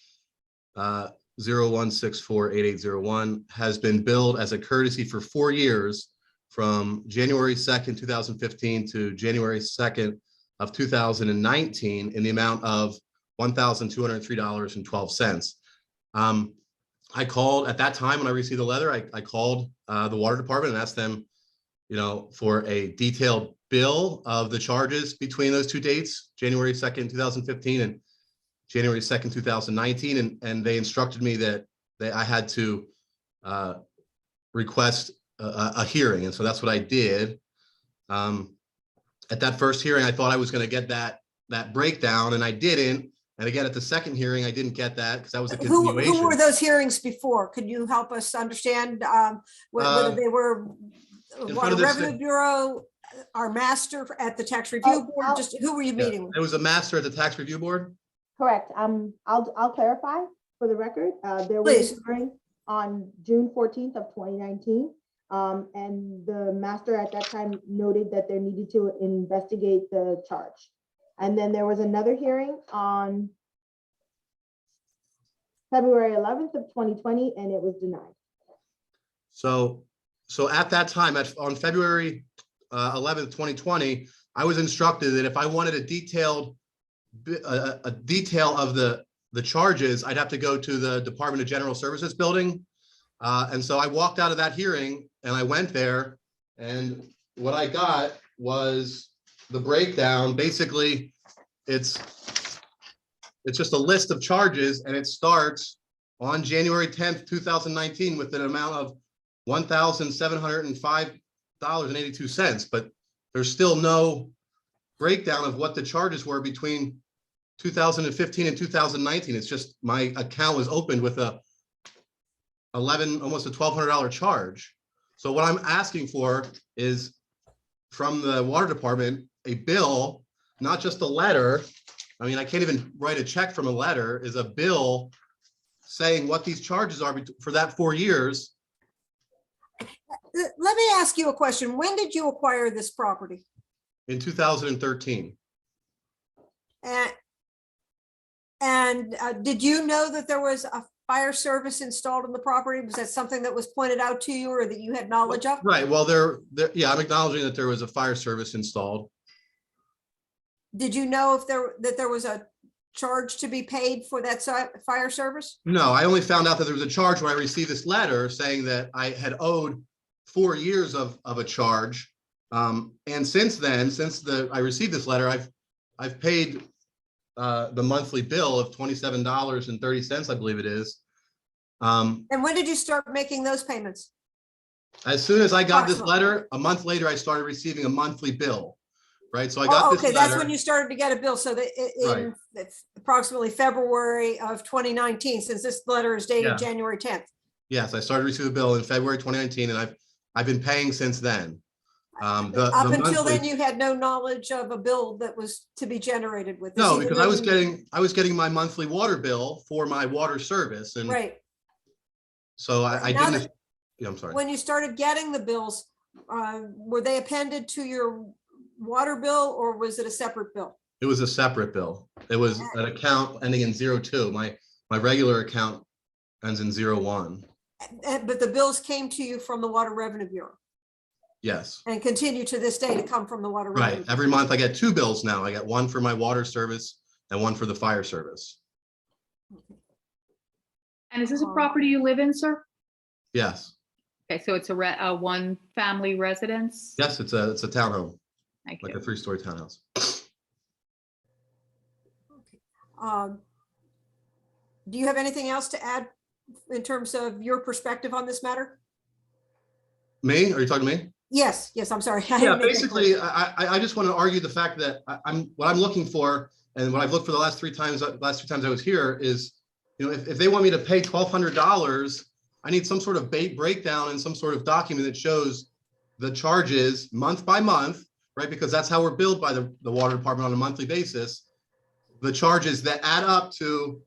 01648801 has been billed as a courtesy for 4 years from January 2nd, 2015 to January 2nd of 2019 in the amount of $1,203.12. I called at that time when I received the letter, I called the water department and asked them, for a detailed bill of the charges between those two dates, January 2nd, 2015 and January 2nd, 2019. And they instructed me that I had to request a hearing. And so that's what I did. At that first hearing, I thought I was going to get that breakdown, and I didn't. And again, at the second hearing, I didn't get that because that was a continuation. Who were those hearings before? Could you help us understand whether they were Water Revenue Bureau, our master at the Tax Review Board? Just who were you meeting with? It was a master at the Tax Review Board. Correct. I'll clarify for the record. There was Please. a hearing on June 14th of 2019. And the master at that time noted that there needed to investigate the charge. And then there was another hearing on February 11th of 2020, and it was denied. So at that time, on February 11th, 2020, I was instructed that if I wanted a detail of the charges, I'd have to go to the Department of General Services building. And so I walked out of that hearing and I went there, and what I got was the breakdown. Basically, it's just a list of charges, and it starts on January 10th, 2019 with an amount of $1,705.82, but there's still no breakdown of what the charges were between 2015 and 2019. It's just my account was opened with almost a $1,200 charge. So what I'm asking for is from the water department, a bill, not just a letter. I mean, I can't even write a check from a letter, is a bill saying what these charges are for that 4 years. Let me ask you a question. When did you acquire this property? In 2013. And did you know that there was a fire service installed in the property? Was that something that was pointed out to you or that you had knowledge of? Right. Well, yeah, I'm acknowledging that there was a fire service installed. Did you know that there was a charge to be paid for that fire service? No, I only found out that there was a charge when I received this letter saying that I had owed 4 years of a charge. And since then, I received this letter, I've paid the monthly bill of $27.30, I believe it is. And when did you start making those payments? As soon as I got this letter, a month later, I started receiving a monthly bill. right? So I got Oh, this okay, that's when letter. you started to get a bill. So that Right. in approximately February of 2019, since this letter is dated Yeah. January 10th. Yes, I started to receive a bill in February 2019, and I've been paying since then. Up The until then, monthly, you had no knowledge of a bill that was to be generated with this. no, even because though I was getting my monthly water bill for my water service, and Right. so I Now didn't. that- Yeah, I'm sorry. When you started getting the bills, were they appended to your water bill or was it a separate bill? It was a separate bill. It was an account ending in 02. My regular account ends in 01. But the bills came to you from the Water Revenue Bureau Yes, and continue to this day to come from the Water Revenue. right. Every month I get two bills now. I get one for my water service and one for the fire service. And is this a property you live in, sir? Yes, Okay, so it's a one-family residence? yes, it's a townhome, Thank like you. a 3-story townhouse. Do you have anything else to add in terms of your perspective on this matter? Me? Are you talking to me? Yes, I'm sorry. I Yeah, didn't make that basically, clear. I just want to argue the fact that what I'm looking for, and what I've looked for the last two times I was here is, if they want me to pay $1,200, I need some sort of breakdown and some sort of document that shows the charges month by month, right? Because that's how we're billed by the water department on a monthly basis. The charges that add up to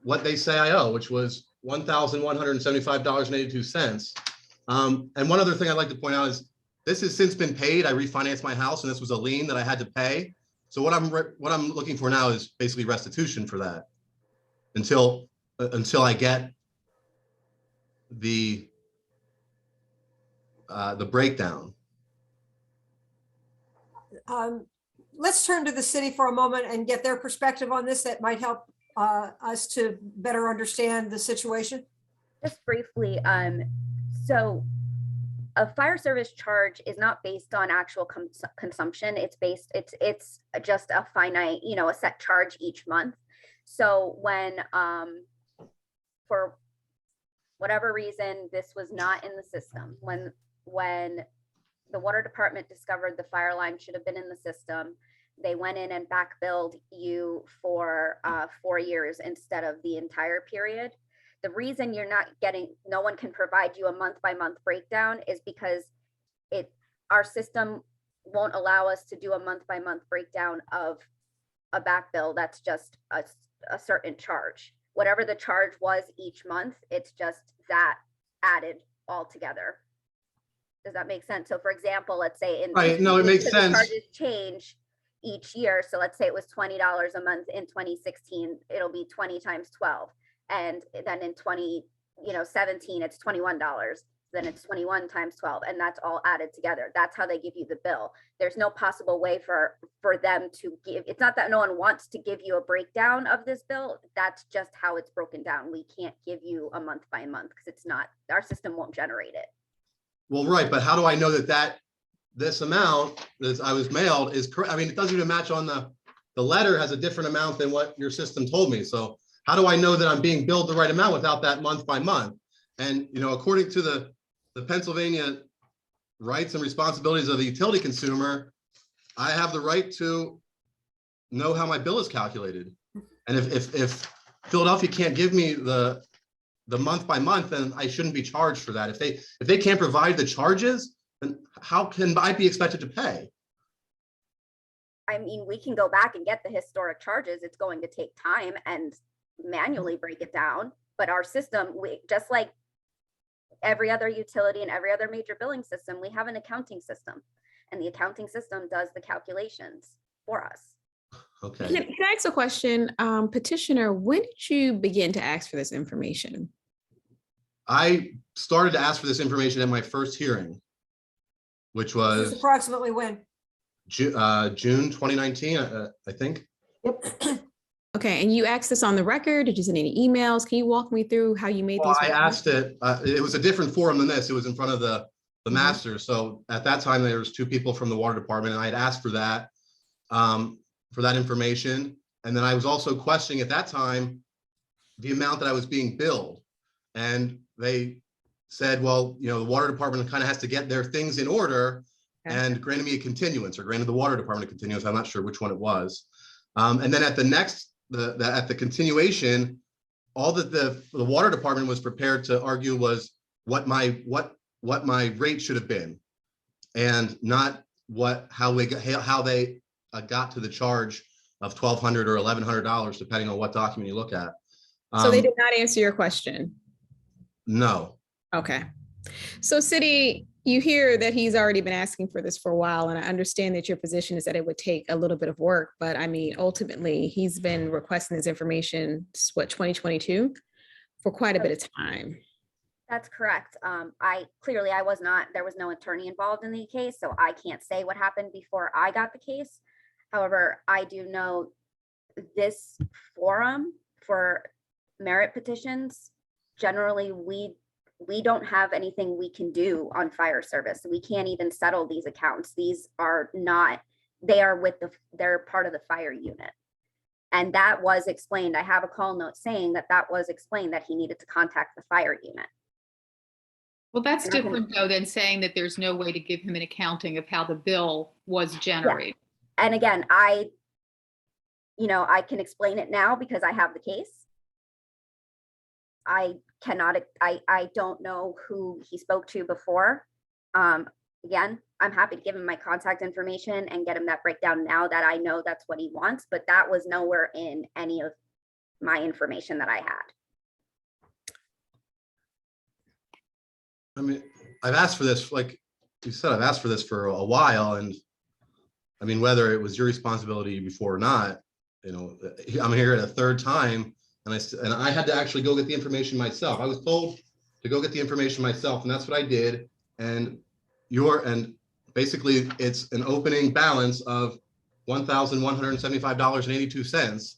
what they say I owe, which was $1,175.82. And one other thing I'd like to point out is this has since been paid. I refinanced my house, and this was a lien that I had to pay. So what I'm looking for now is basically restitution for that until I get the breakdown. Let's turn to the city for a moment and get their perspective on this. That might help us to better understand the situation. Just briefly, so a fire service charge is not based on actual consumption. It's just a finite, a set charge each month. So when, for whatever reason, this was not in the system, when the water department discovered the fire line should have been in the system, they went in and back billed you for 4 years instead of the entire period. The reason you're not getting, no one can provide you a month by month breakdown is because our system won't allow us to do a month by month breakdown of a back bill. That's just a certain charge. Whatever the charge was each month, it's just that added all together. Does that make sense? So for example, let's say Right, no, it makes because the sense. charges change each year. So let's say it was $20 a month in 2016, it'll be 20 times 12. And then in 2017, it's $21. Then it's 21 times 12, and that's all added together. That's how they give you the bill. There's no possible way for them to give. It's not that no one wants to give you a breakdown of this bill. That's just how it's broken down. We can't give you a month by month because it's not, our system won't generate it. Well, right, but how do I know that this amount that I was mailed is correct? I mean, it doesn't even match on the letter has a different amount than what your system told me. So how do I know that I'm being billed the right amount without that month by month? And, according to the Pennsylvania rights and responsibilities of the utility consumer, I have the right to know how my bill is calculated. And if Philadelphia can't give me the month by month, then I shouldn't be charged for that. If they can't provide the charges, then how can I be expected to pay? I mean, we can go back and get the historic charges. It's going to take time and manually break it down. But our system, just like every other utility and every other major billing system, we have an accounting system, and the accounting system does the calculations for us. Okay. Can I ask a question? Petitioner, when did you begin to ask for this information? I started to ask for this information at my first hearing, which This was is approximately when? June 2019, I think. Yep. Okay, and you asked this on the record? Did you send any emails? Can you walk me through how you made Well, these? I asked it, it was a different forum than this. It was in front of the master. So at that time, there was 2 people from the water department, and I had asked for that information. And then I was also questioning at that time the amount that I was being billed. And they said, well, the water department kind of has to get their things in order. and granted me a continuance, or granted the water department a continuance. I'm not sure which one it was. And then at the next, at the continuation, all that the water department was prepared to argue was what my rate should have been, and not how they got to the charge of $1,200 or $1,100, depending on what document you look at. So they did not answer your question. No. Okay. So city, you hear that he's already been asking for this for a while, and I understand that your position is that it would take a little bit of work, but I mean, ultimately, he's been requesting this information, 2022, for quite a bit of time. That's correct. There was no attorney involved in the case, so I can't say what happened before I got the case. However, I do know this forum for merit petitions, generally, we don't have anything we can do on fire service. We can't even settle these accounts. These are not, they're part of the fire unit. And that was explained. I have a call note saying that was explained, that he needed to contact the fire unit. Well, that's different though than saying that there's no way to give him an accounting of how the bill was generated. Yeah. And again, I can explain it now because I have the case. I don't know who he spoke to before. Again, I'm happy to give him my contact information and get him that breakdown now that I know that's what he wants, but that was nowhere in any of my information that I had. I mean, I've asked for this, like you said, I've asked for this for a while, and I mean, whether it was your responsibility before or not, I'm here at a third time, and I had to actually go get the information myself. I was told to go get the information myself, and that's what I did. And basically it's an opening balance of $1,175.82.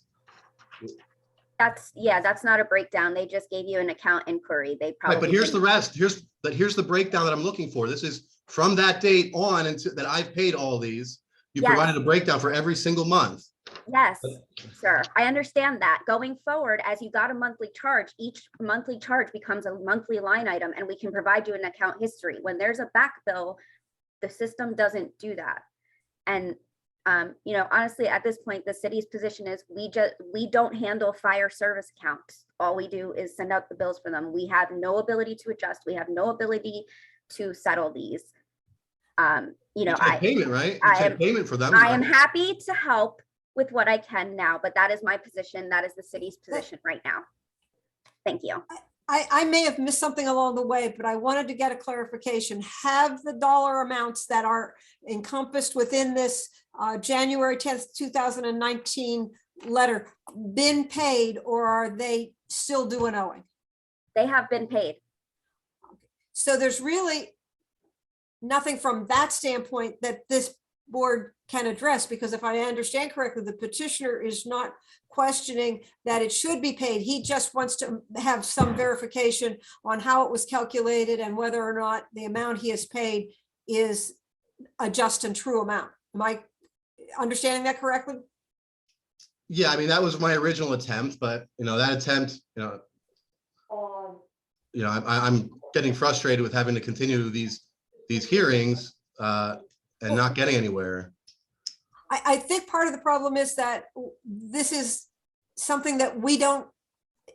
That's not a breakdown. They just gave you an account inquiry. They probably. Right, but here's the rest. Here's the breakdown that I'm looking for. This is from that date on until that I've paid all these. You Yes. provided a breakdown for every single month. Yes, sir. I understand that. Going forward, as you got a monthly charge, each monthly charge becomes a monthly line item, and we can provide you an account history. When there's a back bill, the system doesn't do that. And honestly, at this point, the city's position is we don't handle fire service accounts. All we do is send out the bills for them. We have no ability to adjust. We have no ability to settle these. You take payment, right? You take payment for them. I am happy to help with what I can now, but that is my position. That is the city's position right now. Thank you. I may have missed something along the way, but I wanted to get a clarification. Have the dollar amounts that are encompassed within this January 10th, 2019 letter been paid, or are they still due and owing? They have been paid. So there's really nothing from that standpoint that this board can address, because if I understand correctly, the petitioner is not questioning that it should be paid. He just wants to have some verification on how it was calculated and whether or not the amount he has paid is a just and true amount. Am I understanding that correctly? Yeah, I mean, that was my original attempt, but that attempt, I'm getting frustrated with having to continue these hearings and not getting anywhere. I think part of the problem is that this is something that we don't,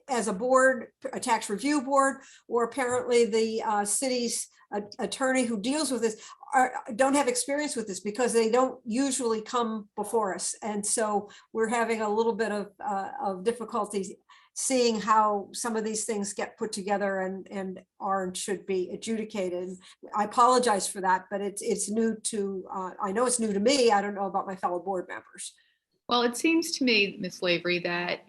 as a board, a tax review board, or apparently the city's attorney who deals with this, don't have experience with this, because they don't usually come before us. And so we're having a little bit of difficulties seeing how some of these things get put together and are and should be adjudicated. I apologize for that, but it's new to, I know it's new to me. I don't know about my fellow board members. Well, it seems to me, Ms. Lavery, that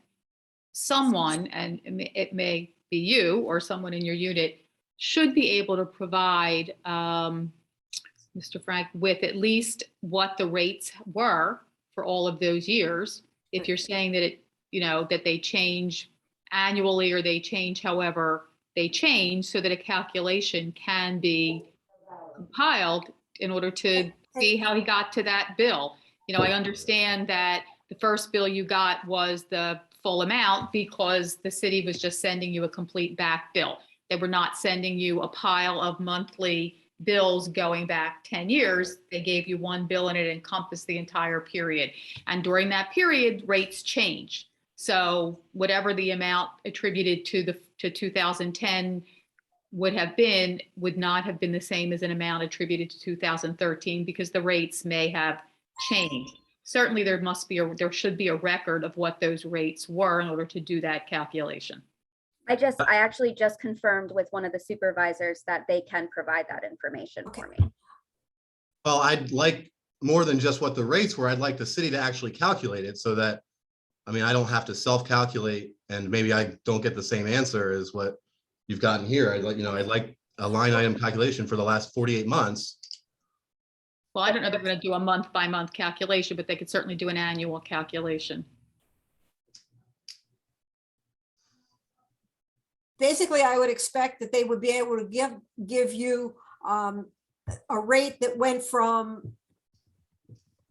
someone, and it may be you or someone in your unit, should be able to provide Mr. Frank with at least what the rates were for all of those years. If you're saying that that they change annually, or they change however they change, so that a calculation can be compiled in order to see how he got to that bill. I understand that the first bill you got was the full amount because the city was just sending you a complete back bill. They were not sending you a pile of monthly bills going back 10 years, they gave you one bill and it encompassed the entire period. And during that period, rates changed. So whatever the amount attributed to 2010 would not have been the same as an amount attributed to 2013 because the rates may have changed. Certainly there should be a record of what those rates were in order to do that calculation. I actually just confirmed with one of the supervisors that they can provide that information for me. Well, I'd like more than just what the rates were. I'd like the city to actually calculate it so that, I mean, I don't have to self-calculate and maybe I don't get the same answer as what you've gotten here. I'd like a line item calculation for the last 48 months. Well, I don't know if they're going to do a month by month calculation, but they could certainly do an annual calculation. Basically, I would expect that they would be able to give you a rate that went from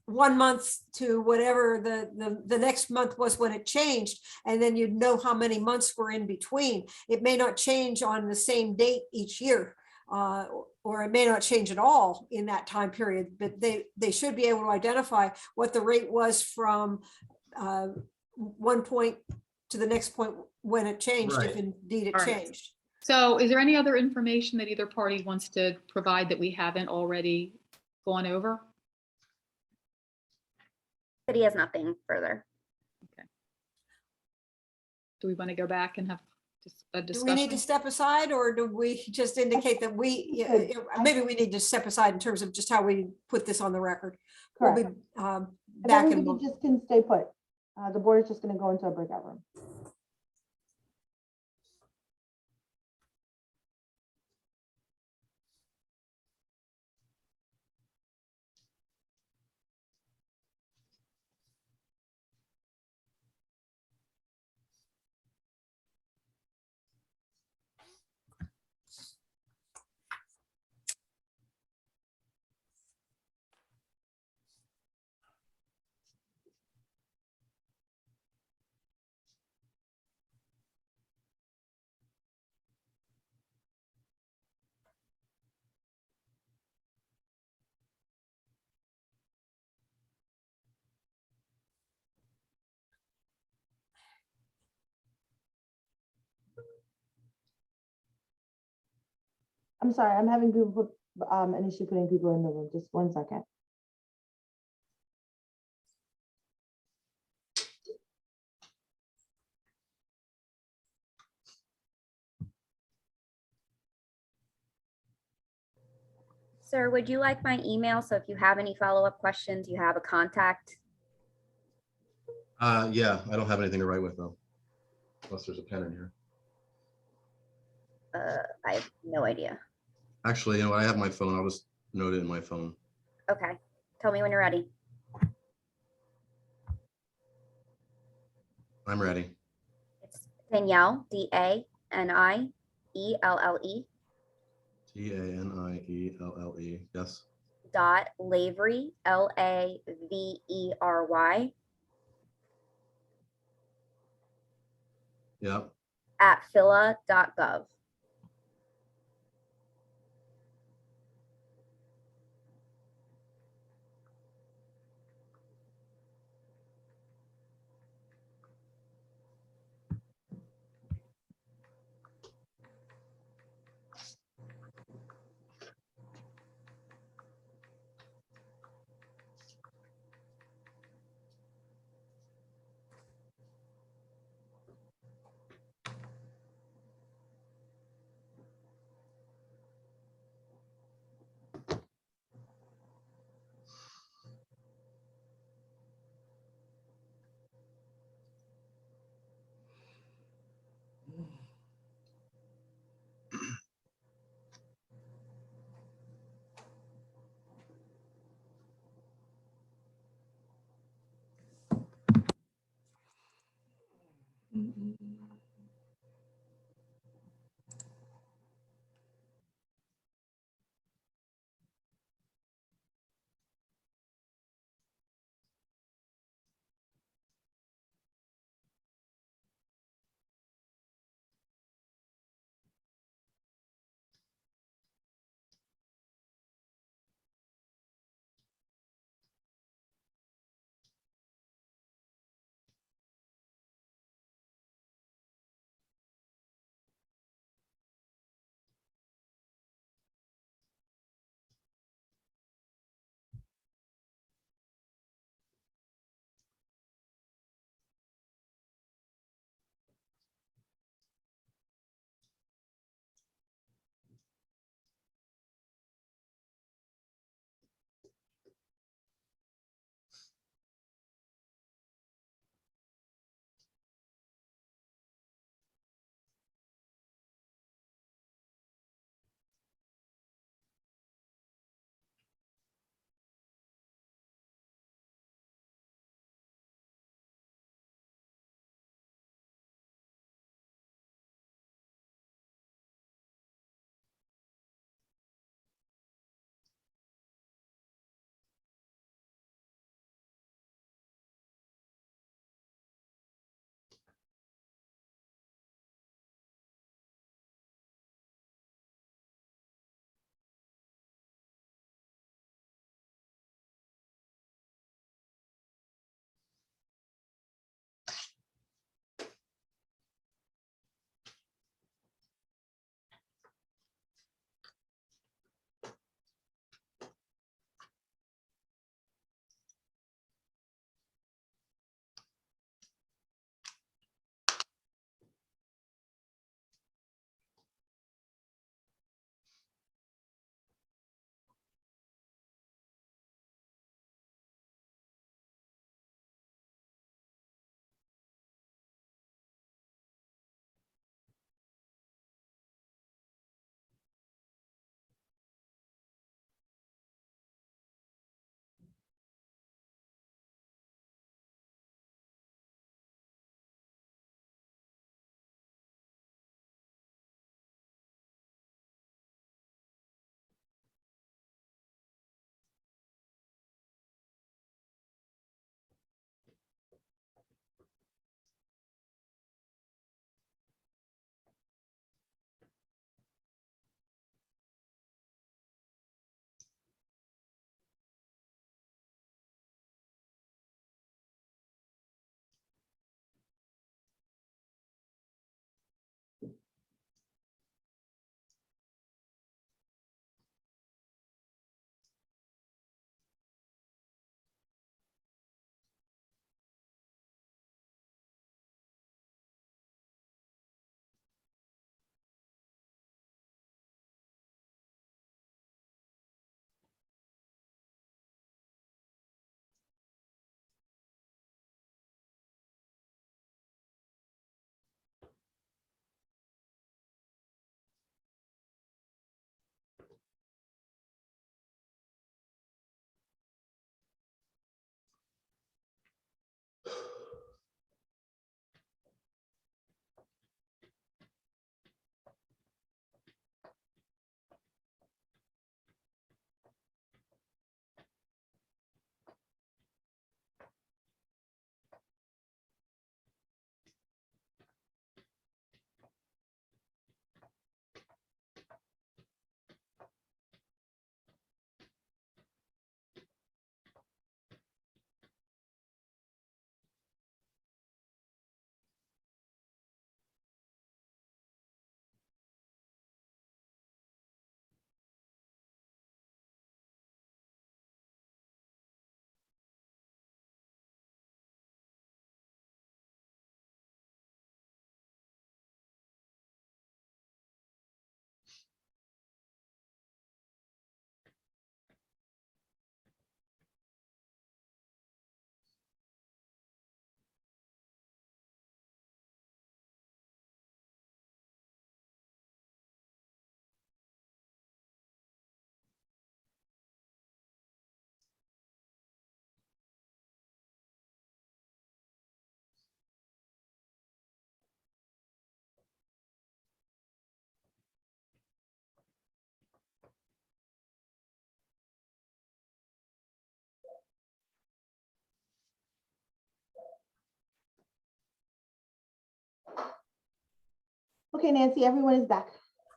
1 month to whatever the next month was when it changed, and then you'd know how many months were in between. It may not change on the same date each year, or it may not change at all in that time period, but they should be able to identify what the rate was from one point to the next point when it changed, if Right. indeed it All right. changed. So is there any other information that either party wants to provide that we haven't already gone over? But he has nothing further. Do we want to go back and have just a Do we need to discussion? step aside, or do we just indicate that maybe we need to step aside in terms of just how we put this on the record? We'll be Correct. back I in a think we moment. just can stay put. The board is just going to go into a breakout room. I'm sorry, I'm having people put an issue putting people in the room. Just 1 second. Sir, would you like my email? So if you have any follow-up questions, you have a contact. Yeah, I don't have anything to write with though, unless there's a pen in here. I have no idea. Actually, you know, I have my phone. I'll just note it in my phone. Okay, tell me when you're ready. I'm ready. It's Danielle, DANIELLE TANIELLE. Yes. dot Lavery, LAVERY Yep. at phila.gov. Okay, Nancy, everyone is back.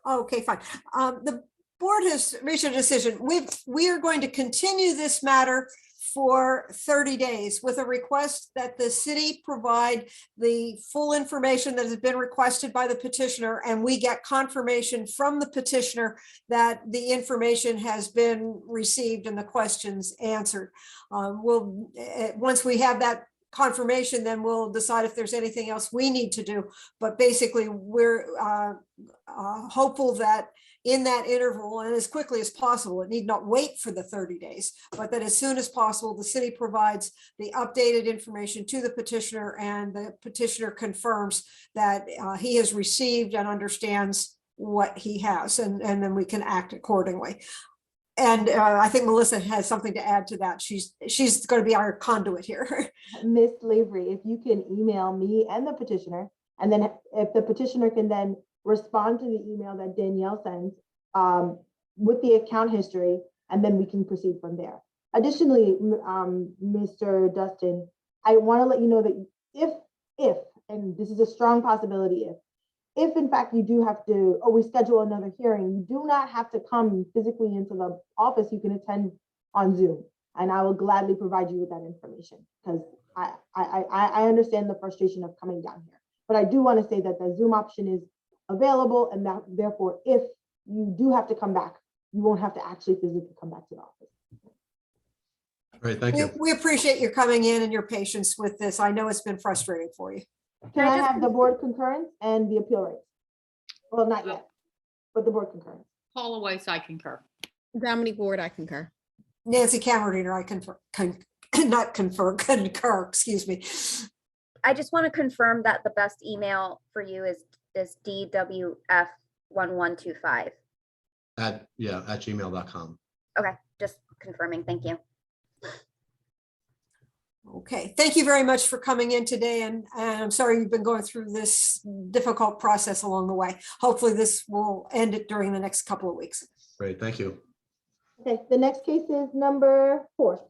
Okay, fine. The board has reached a decision. We are going to continue this matter for 30 days with a request that the city provide the full information that has been requested by the petitioner, and we get confirmation from the petitioner that the information has been received and the questions answered. Once we have that confirmation, then we'll decide if there's anything else we need to do. But basically, we're hopeful that in that interval and as quickly as possible, it need not wait for the 30 days, but that as soon as possible, the city provides the updated information to the petitioner, and the petitioner confirms that he has received and understands what he has, and then we can act accordingly. And I think Melissa has something to add to that. She's going to be our conduit here. Miss Lavery, if you can email me and the petitioner, and then if the petitioner can then respond to the email that Danielle sends with the account history, and then we can proceed from there. Additionally, Mr. Dustin, I want to let you know that if, and this is a strong possibility, if in fact you do have to, or we schedule another hearing, you do not have to come physically into the office. You can attend on Zoom, and I will gladly provide you with that information, because I understand the frustration of coming down here. But I do want to say that the Zoom option is available, and that therefore, if you do have to come back, you won't have to actually physically come back to the office. Great, thank you. We appreciate your coming in and your patience with this. I know it's been frustrating for you. Can I have the board concurrence and the appeal rights? Well, not yet, but the board concurrence. Paula Weiss, I concur. Dominique Ward, I concur. Nancy Cameron, I concur, excuse me. I just want to confirm that the best email for you is DWF1125. At gmail.com. Okay, just confirming. Thank you. Okay, thank you very much for coming in today, and I'm sorry you've been going through this difficult process along the way. Hopefully this will end it during the next couple of weeks. Great, thank you. Okay, the next case is number 4.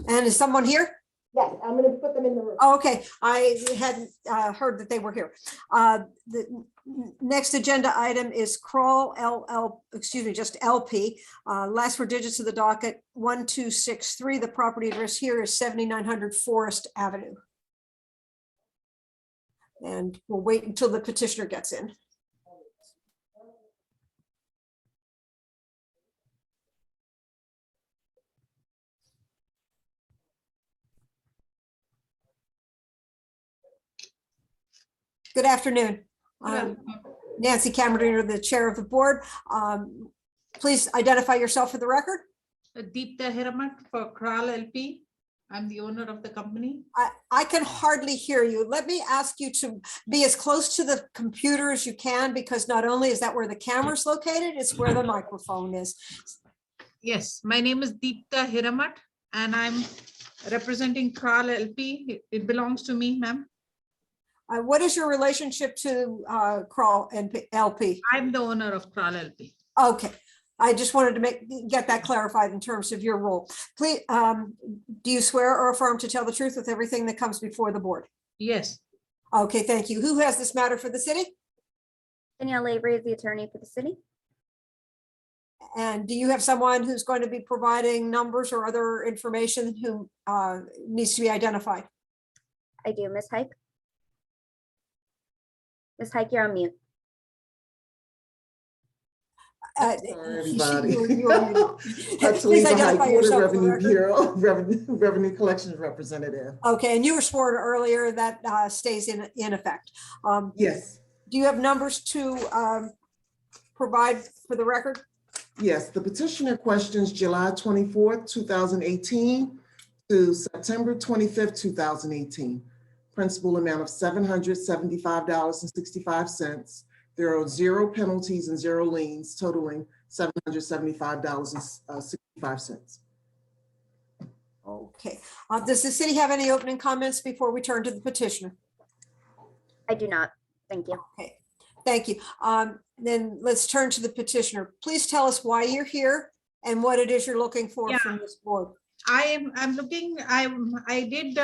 And is someone here? Yes, I'm going to put them in the room. Oh, okay, I hadn't heard that they were here. The next agenda item is Kroll just LP. Last 4 digits of the docket, 1263. The property address here is 7900 Forest Avenue. And we'll wait until the petitioner gets in. Good afternoon. Nancy Cameron, the chair of the board. Please identify yourself for the record. Deepta Hiramat for Kroll LP. I'm the owner of the company. I can hardly hear you. Let me ask you to be as close to the computer as you can, because not only is that where the camera's located, it's where the microphone is. Yes, my name is Deepta Hiramat and I'm representing Kroll LP. It belongs to me, ma'am. What is your relationship to Kroll LP? I'm the owner of Kroll LP. Okay, I just wanted to get that clarified in terms of your role. Please, do you swear or affirm to tell the truth with everything that comes before the board? Yes. Okay, thank you. Who has this matter for the city? Danielle Lavery is the attorney for the city. And do you have someone who's going to be providing numbers or other information who needs to be identified? I do. Ms. Hike? Ms. Hike, you're on mute. Sorry, everybody. Please Hatsalima identify Hike, yourself for the Revenue record. Bureau, Revenue Collections Representative. Okay, and you were sworn earlier, that stays in effect. Yes, Do you have numbers to provide for the record? yes. The petitioner questions July 24th, 2018 to September 25th, 2018. Principal amount of $775.65. There are 0 penalties and 0 liens, totaling $775.65. Okay, does the city have any opening comments before we turn to the petitioner? I do not. Thank you. Okay, thank you. Then let's turn to the petitioner. Please tell us why you're here and what it is you're looking for from this board. I'm looking, I did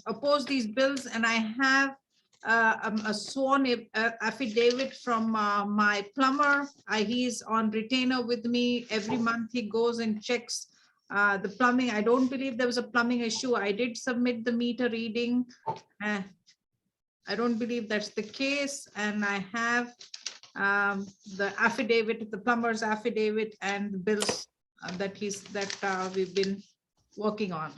oppose these bills, and I have a sworn affidavit from my plumber. He's on retainer with me. Every month he goes and checks the plumbing. I don't believe there was a plumbing issue. I did submit the meter reading. I don't believe that's the case. And I have the affidavit, the plumber's affidavit and the bills that we've been working on.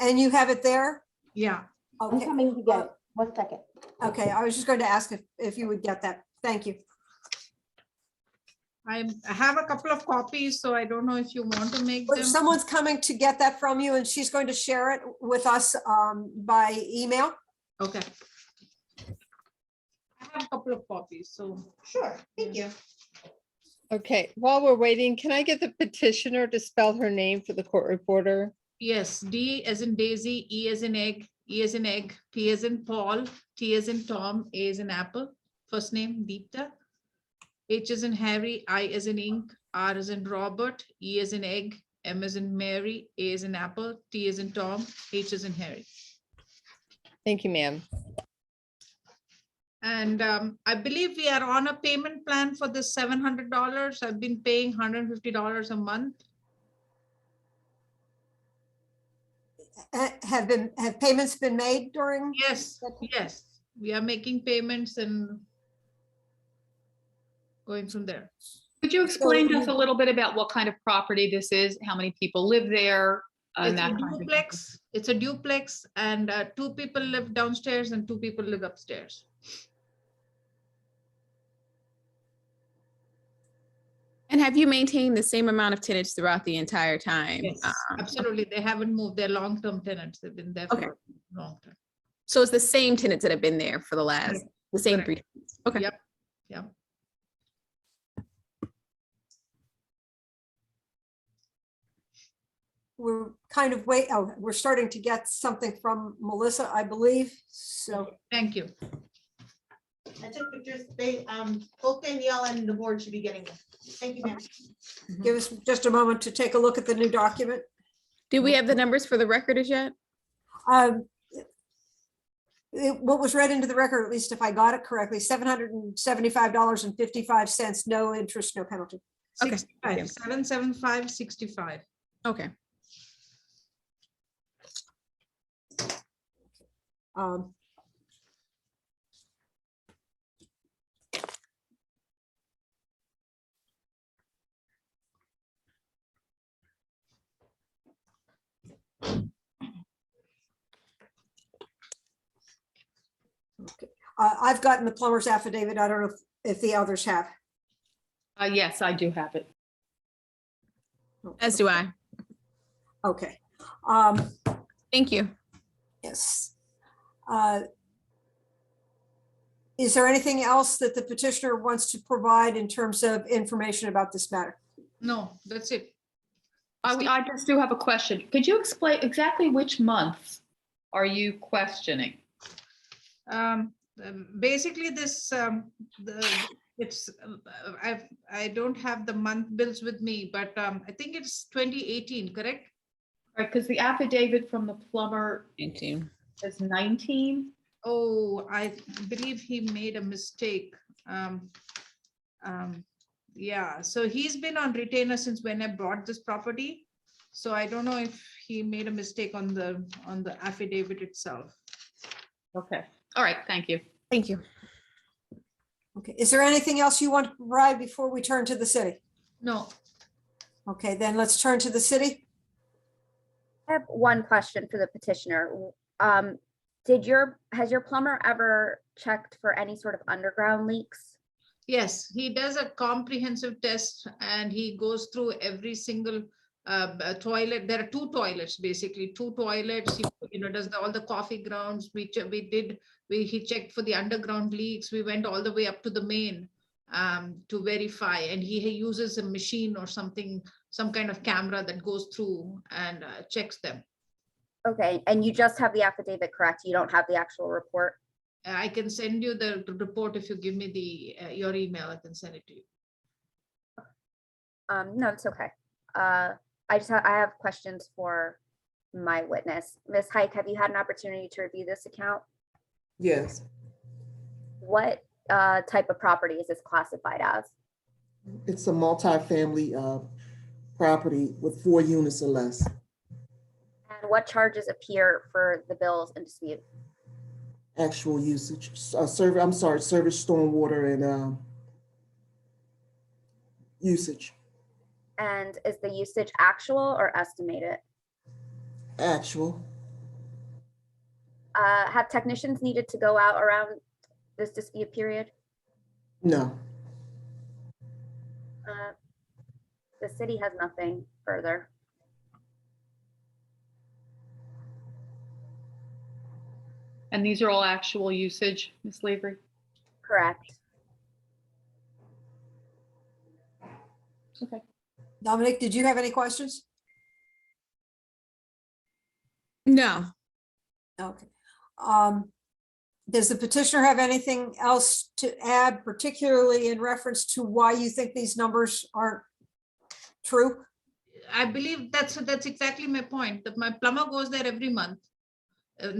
And you have it there? Yeah. I'm Okay, coming to get it. 1 second. okay. I was just going to ask if you would get that. Thank you. I have a couple of copies, so I don't know if you want to make them. Someone's coming to get that from you and she's going to share it with us by email. Okay. I have a couple of copies, so. Sure, thank you. Okay, while we're waiting, can I get the petitioner to spell her name for the court reporter? Yes, D as in Daisy, E as in egg, E as in egg, P as in Paul, T as in Tom, A as in apple. First name Deepta. H as in Harry, I as in ink, R as in Robert, E as in egg, M as in Mary, A as in apple, T as in Tom, H as in Harry. Thank you, ma'am. And I believe we are on a payment plan for this $700. I've been paying $150 a month. Have payments been made during? Yes, yes, we are making payments and going from there. Could you explain to us a little bit about what kind of property this is, how many people live there? and It's that a kind of thing? duplex, it's a duplex and 2 people live downstairs and 2 people live upstairs. And have you maintained the same amount of tenants throughout the entire time? Yes, absolutely. They haven't moved. They're long-term tenants. They've been there for Okay. a long time. So it's the same tenants that have been there for the last, the same 3 tenants? Okay. Yep, yep. We're kind of we're starting to get something from Melissa, I believe. So Thank you. I took pictures, both Danielle and the board should be getting them. Thank you, ma'am. give us just a moment to take a look at the new document. Do we have the numbers for the record as yet? What was read into the record, at least if I got it correctly, $775.55, no interest, no penalty. Okay, thank you. 77565. Okay. Um, Okay. I've gotten the plumber's affidavit. I don't know if the others have. Yes, I do have it. As do I. Okay. Thank you. Yes. Is there anything else that the petitioner wants to provide in terms of information about this matter? No, that's it. I just do have a question. Could you explain exactly which months are you questioning? Basically this, I don't have the month bills with me, but I think it's 2018, correct? Right, because the affidavit from the plumber 19. is 19. Oh, I believe he made a mistake. Yeah, so he's been on retainer since when I bought this property. So I don't know if he made a mistake on the affidavit itself. Okay, all right, thank you. Thank you. Okay, is there anything else you want to provide before we turn to the city? No, Okay, then let's turn to the city. I have one question for the petitioner. Has your plumber ever checked for any sort of underground leaks? yes, he does a comprehensive test and he goes through every single toilet. There are 2 toilets, basically 2 toilets. He, does all the coffee grounds. He checked for the underground leaks. We went all the way up to the main to verify, and he uses a machine or something, some kind of camera that goes through and checks them. Okay, and you just have the affidavit, correct? You don't have the actual report? I can send you the report if you give me your email. I can send it to you. No, it's okay. I have questions for my witness. Ms. Hike, have you had an opportunity to review this account? Yes. What type of property is this classified as? It's a multifamily property with 4 units or less. And what charges appear for the bills in dispute? Actual usage, service, stormwater, and usage. And is the usage actual or estimated? Actual. Have technicians needed to go out around this dispute period? No. The city has nothing further. And these are all actual usage, Ms. Lavery? Correct. Okay. Dominic, did you have any questions? No, Okay. Does the petitioner have anything else to add, particularly in reference to why you think these numbers aren't true? I believe that's exactly my point, that my plumber goes there every month.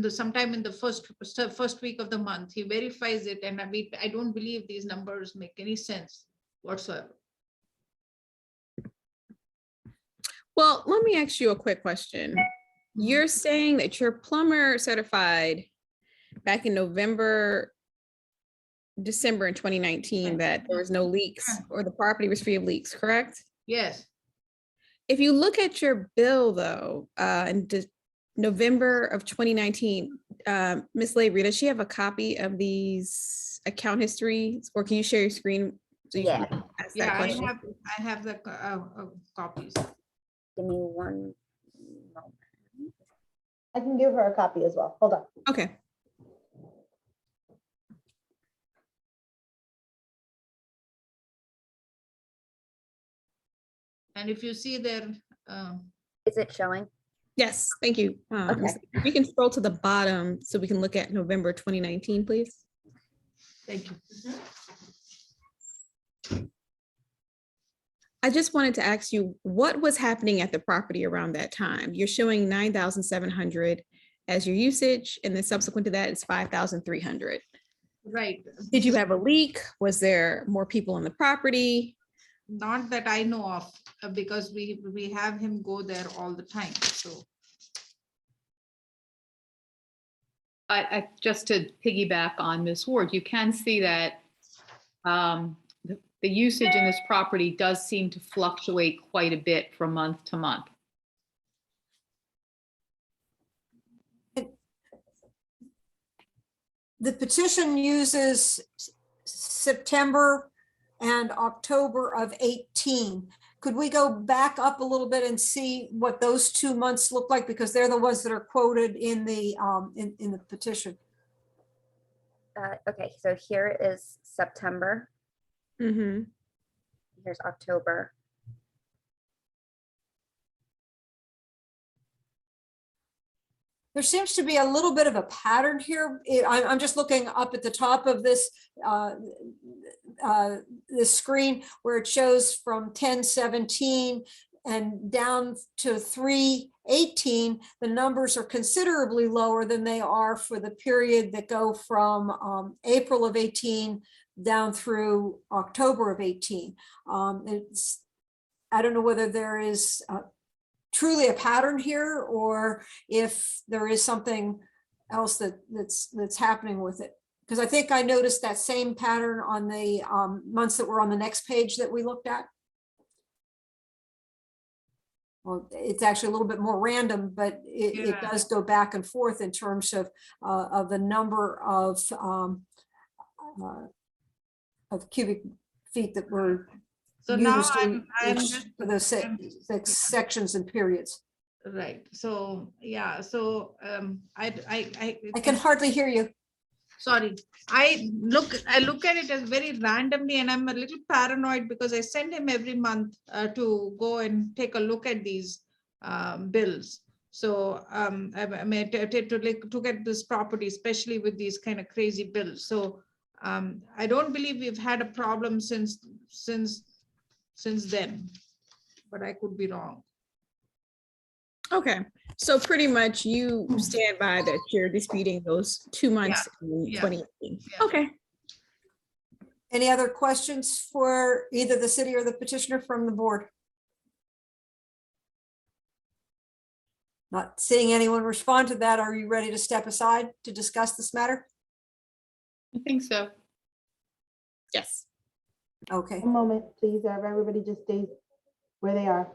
Sometime in the first week of the month, he verifies it, and I don't believe these numbers make any sense whatsoever. well, let me ask you a quick question. You're saying that your plumber certified back in November, December in 2019, that there was no leaks or the property was free of leaks, correct? Yes, If you look at your bill though, in November of 2019, Ms. Lavery, does she have a copy of these account histories, or can you share your screen? So you Yeah. can ask that yeah, question? I have the copies. Give me one moment. I can give her a copy as well. Hold on. Okay. And if you see there, Is it showing? Yes, thank you. Ms. Lavery, we can scroll to the bottom so we can look at November 2019, please. thank you. I just wanted to ask you, what was happening at the property around that time? You're showing 9,700 as your usage, and then subsequent to that, it's 5,300. Right. Did you have a leak? Was there more people on the property? Not that I know of, because we have him go there all the time, so. I just to piggyback on Ms. Ward, you can see that the usage in this property does seem to fluctuate quite a bit from month to month. The petition uses September and October of 18. Could we go back up a little bit and see what those 2 months look like? Because they're the ones that are quoted in the petition. Okay, so here is September. Mm-hmm. Here's October. There seems to be a little bit of a pattern here. I'm just looking up at the top of this screen where it shows from 10/17 and down to 3/18. The numbers are considerably lower than they are for the period that go from April of 18 down through October of 18. I don't know whether there is truly a pattern here, or if there is something else that's happening with it. Because I think I noticed that same pattern on the months that were on the next page that we looked at. Well, it's actually a little bit more random, but it Yeah. does go back and forth in terms of the number of cubic feet that were So now used in I'm each just. of the six sections and periods. Right, so, yeah, so I I can hardly hear you. sorry, I look at it as very randomly, and I'm a little paranoid because I send him every month to go and take a look at these bills. So I mean, to get this property, especially with these kind of crazy bills. So I don't believe we've had a problem since then, but I could be wrong. Okay, so pretty much you stand by that you're disputing those 2 months in yeah, 2018. yeah. Okay, Any other questions for either the city or the petitioner from the board? Not seeing anyone respond to that. Are you ready to step aside to discuss this matter? I think so. Yes. Okay. One moment, please, everybody just stays where they are.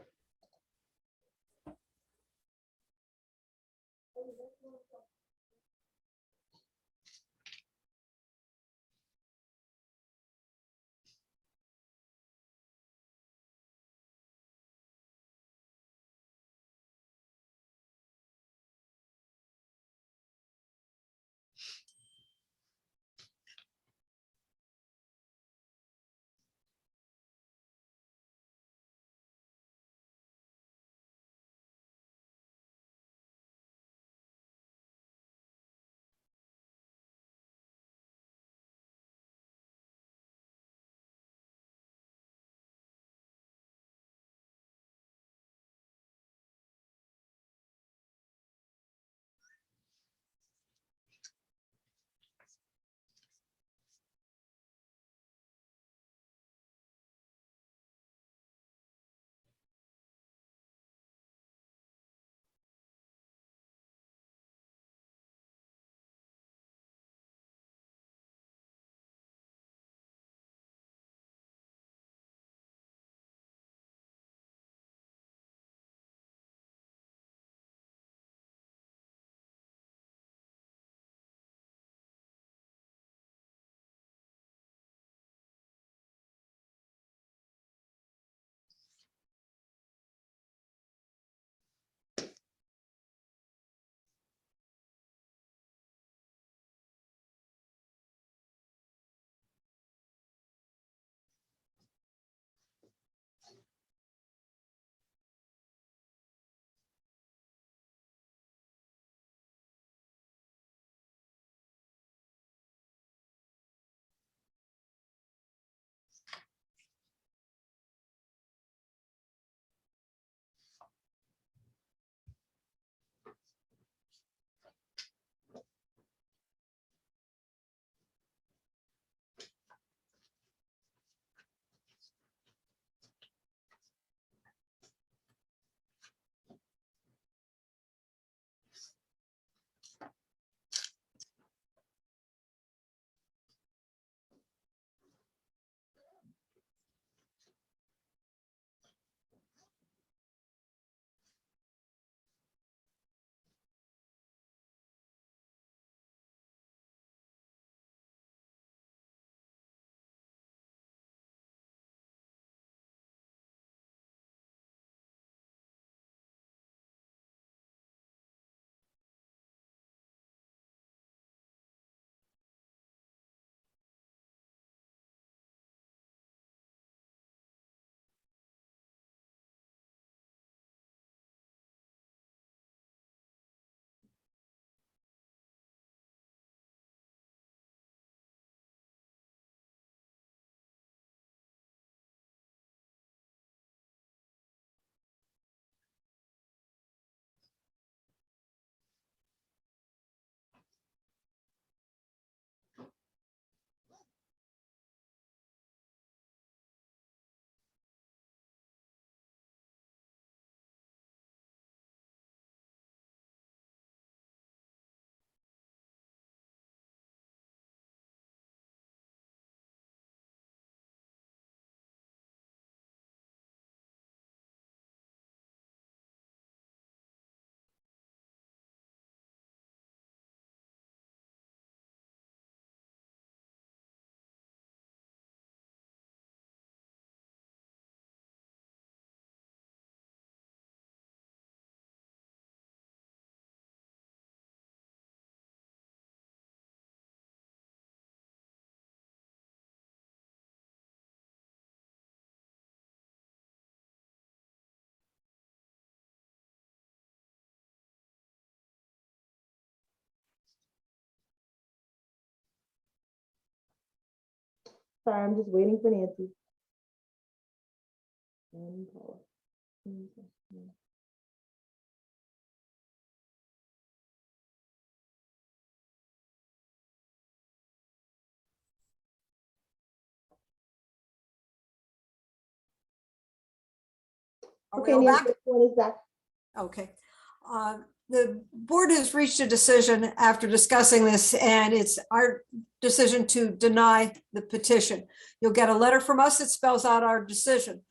Sorry, I'm just waiting for Nancy. And Paula. Are we Okay, all Nancy, back? the phone is back. Okay. The board has reached a decision after discussing this, and it's our decision to deny the petition. You'll get a letter from us that spells out our decision.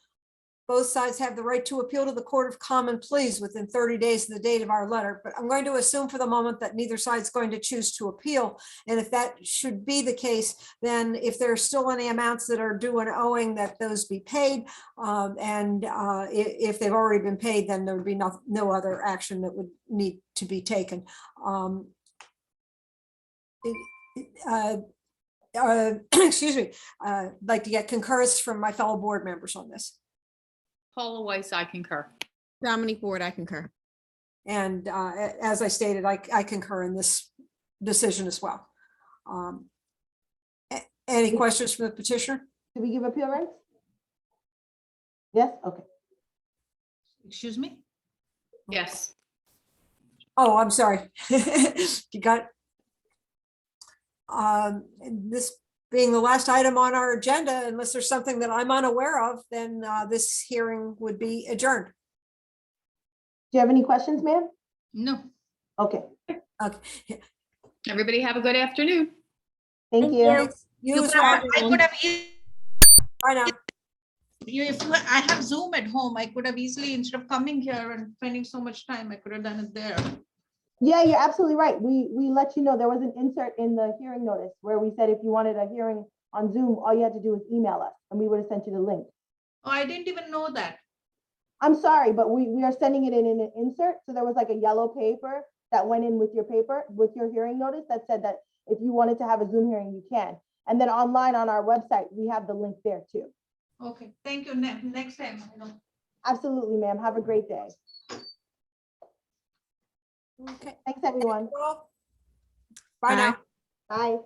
Both sides have the right to appeal to the Court of Common Pleas within 30 days of the date of our letter, but I'm going to assume for the moment that neither side's going to choose to appeal. And if that should be the case, then if there are still any amounts that are due and owing, that those be paid. If they've already been paid, then there would be no other action that would need to be taken. Excuse me, I'd like to get concurrence from my fellow board members on this. Paula Weiss, I concur. Dominique Ward, I concur. And as I stated, I concur in this decision as well. Any questions from the petitioner? Did we give appeal rights? Yes, okay. Excuse me? Yes. Oh, I'm sorry. You got. And this being the last item on our agenda, unless there's something that I'm unaware of, then this hearing would be adjourned. Do you have any questions, ma'am? No. Okay, Everybody have a good afternoon. thank you. You as could well. have- I could have, Bye now. I have Zoom at home, I could have easily, instead of coming here and spending so much time, I could have done it there. Yeah, you're absolutely right. We let you know, there was an insert in the hearing notice where we said if you wanted a hearing on Zoom, all you had to do was email us and we would have sent you the link. Oh, I didn't even know that. I'm sorry, but we are sending it in an insert. So there was like a yellow paper that went in with your paper, with your hearing notice that said that if you wanted to have a Zoom hearing, you can. And then online on our website, we have the link there too. Okay, thank you. Next time. I know. Absolutely, ma'am. Have a great day. Okay. Thanks, everyone. Bye now. Bye.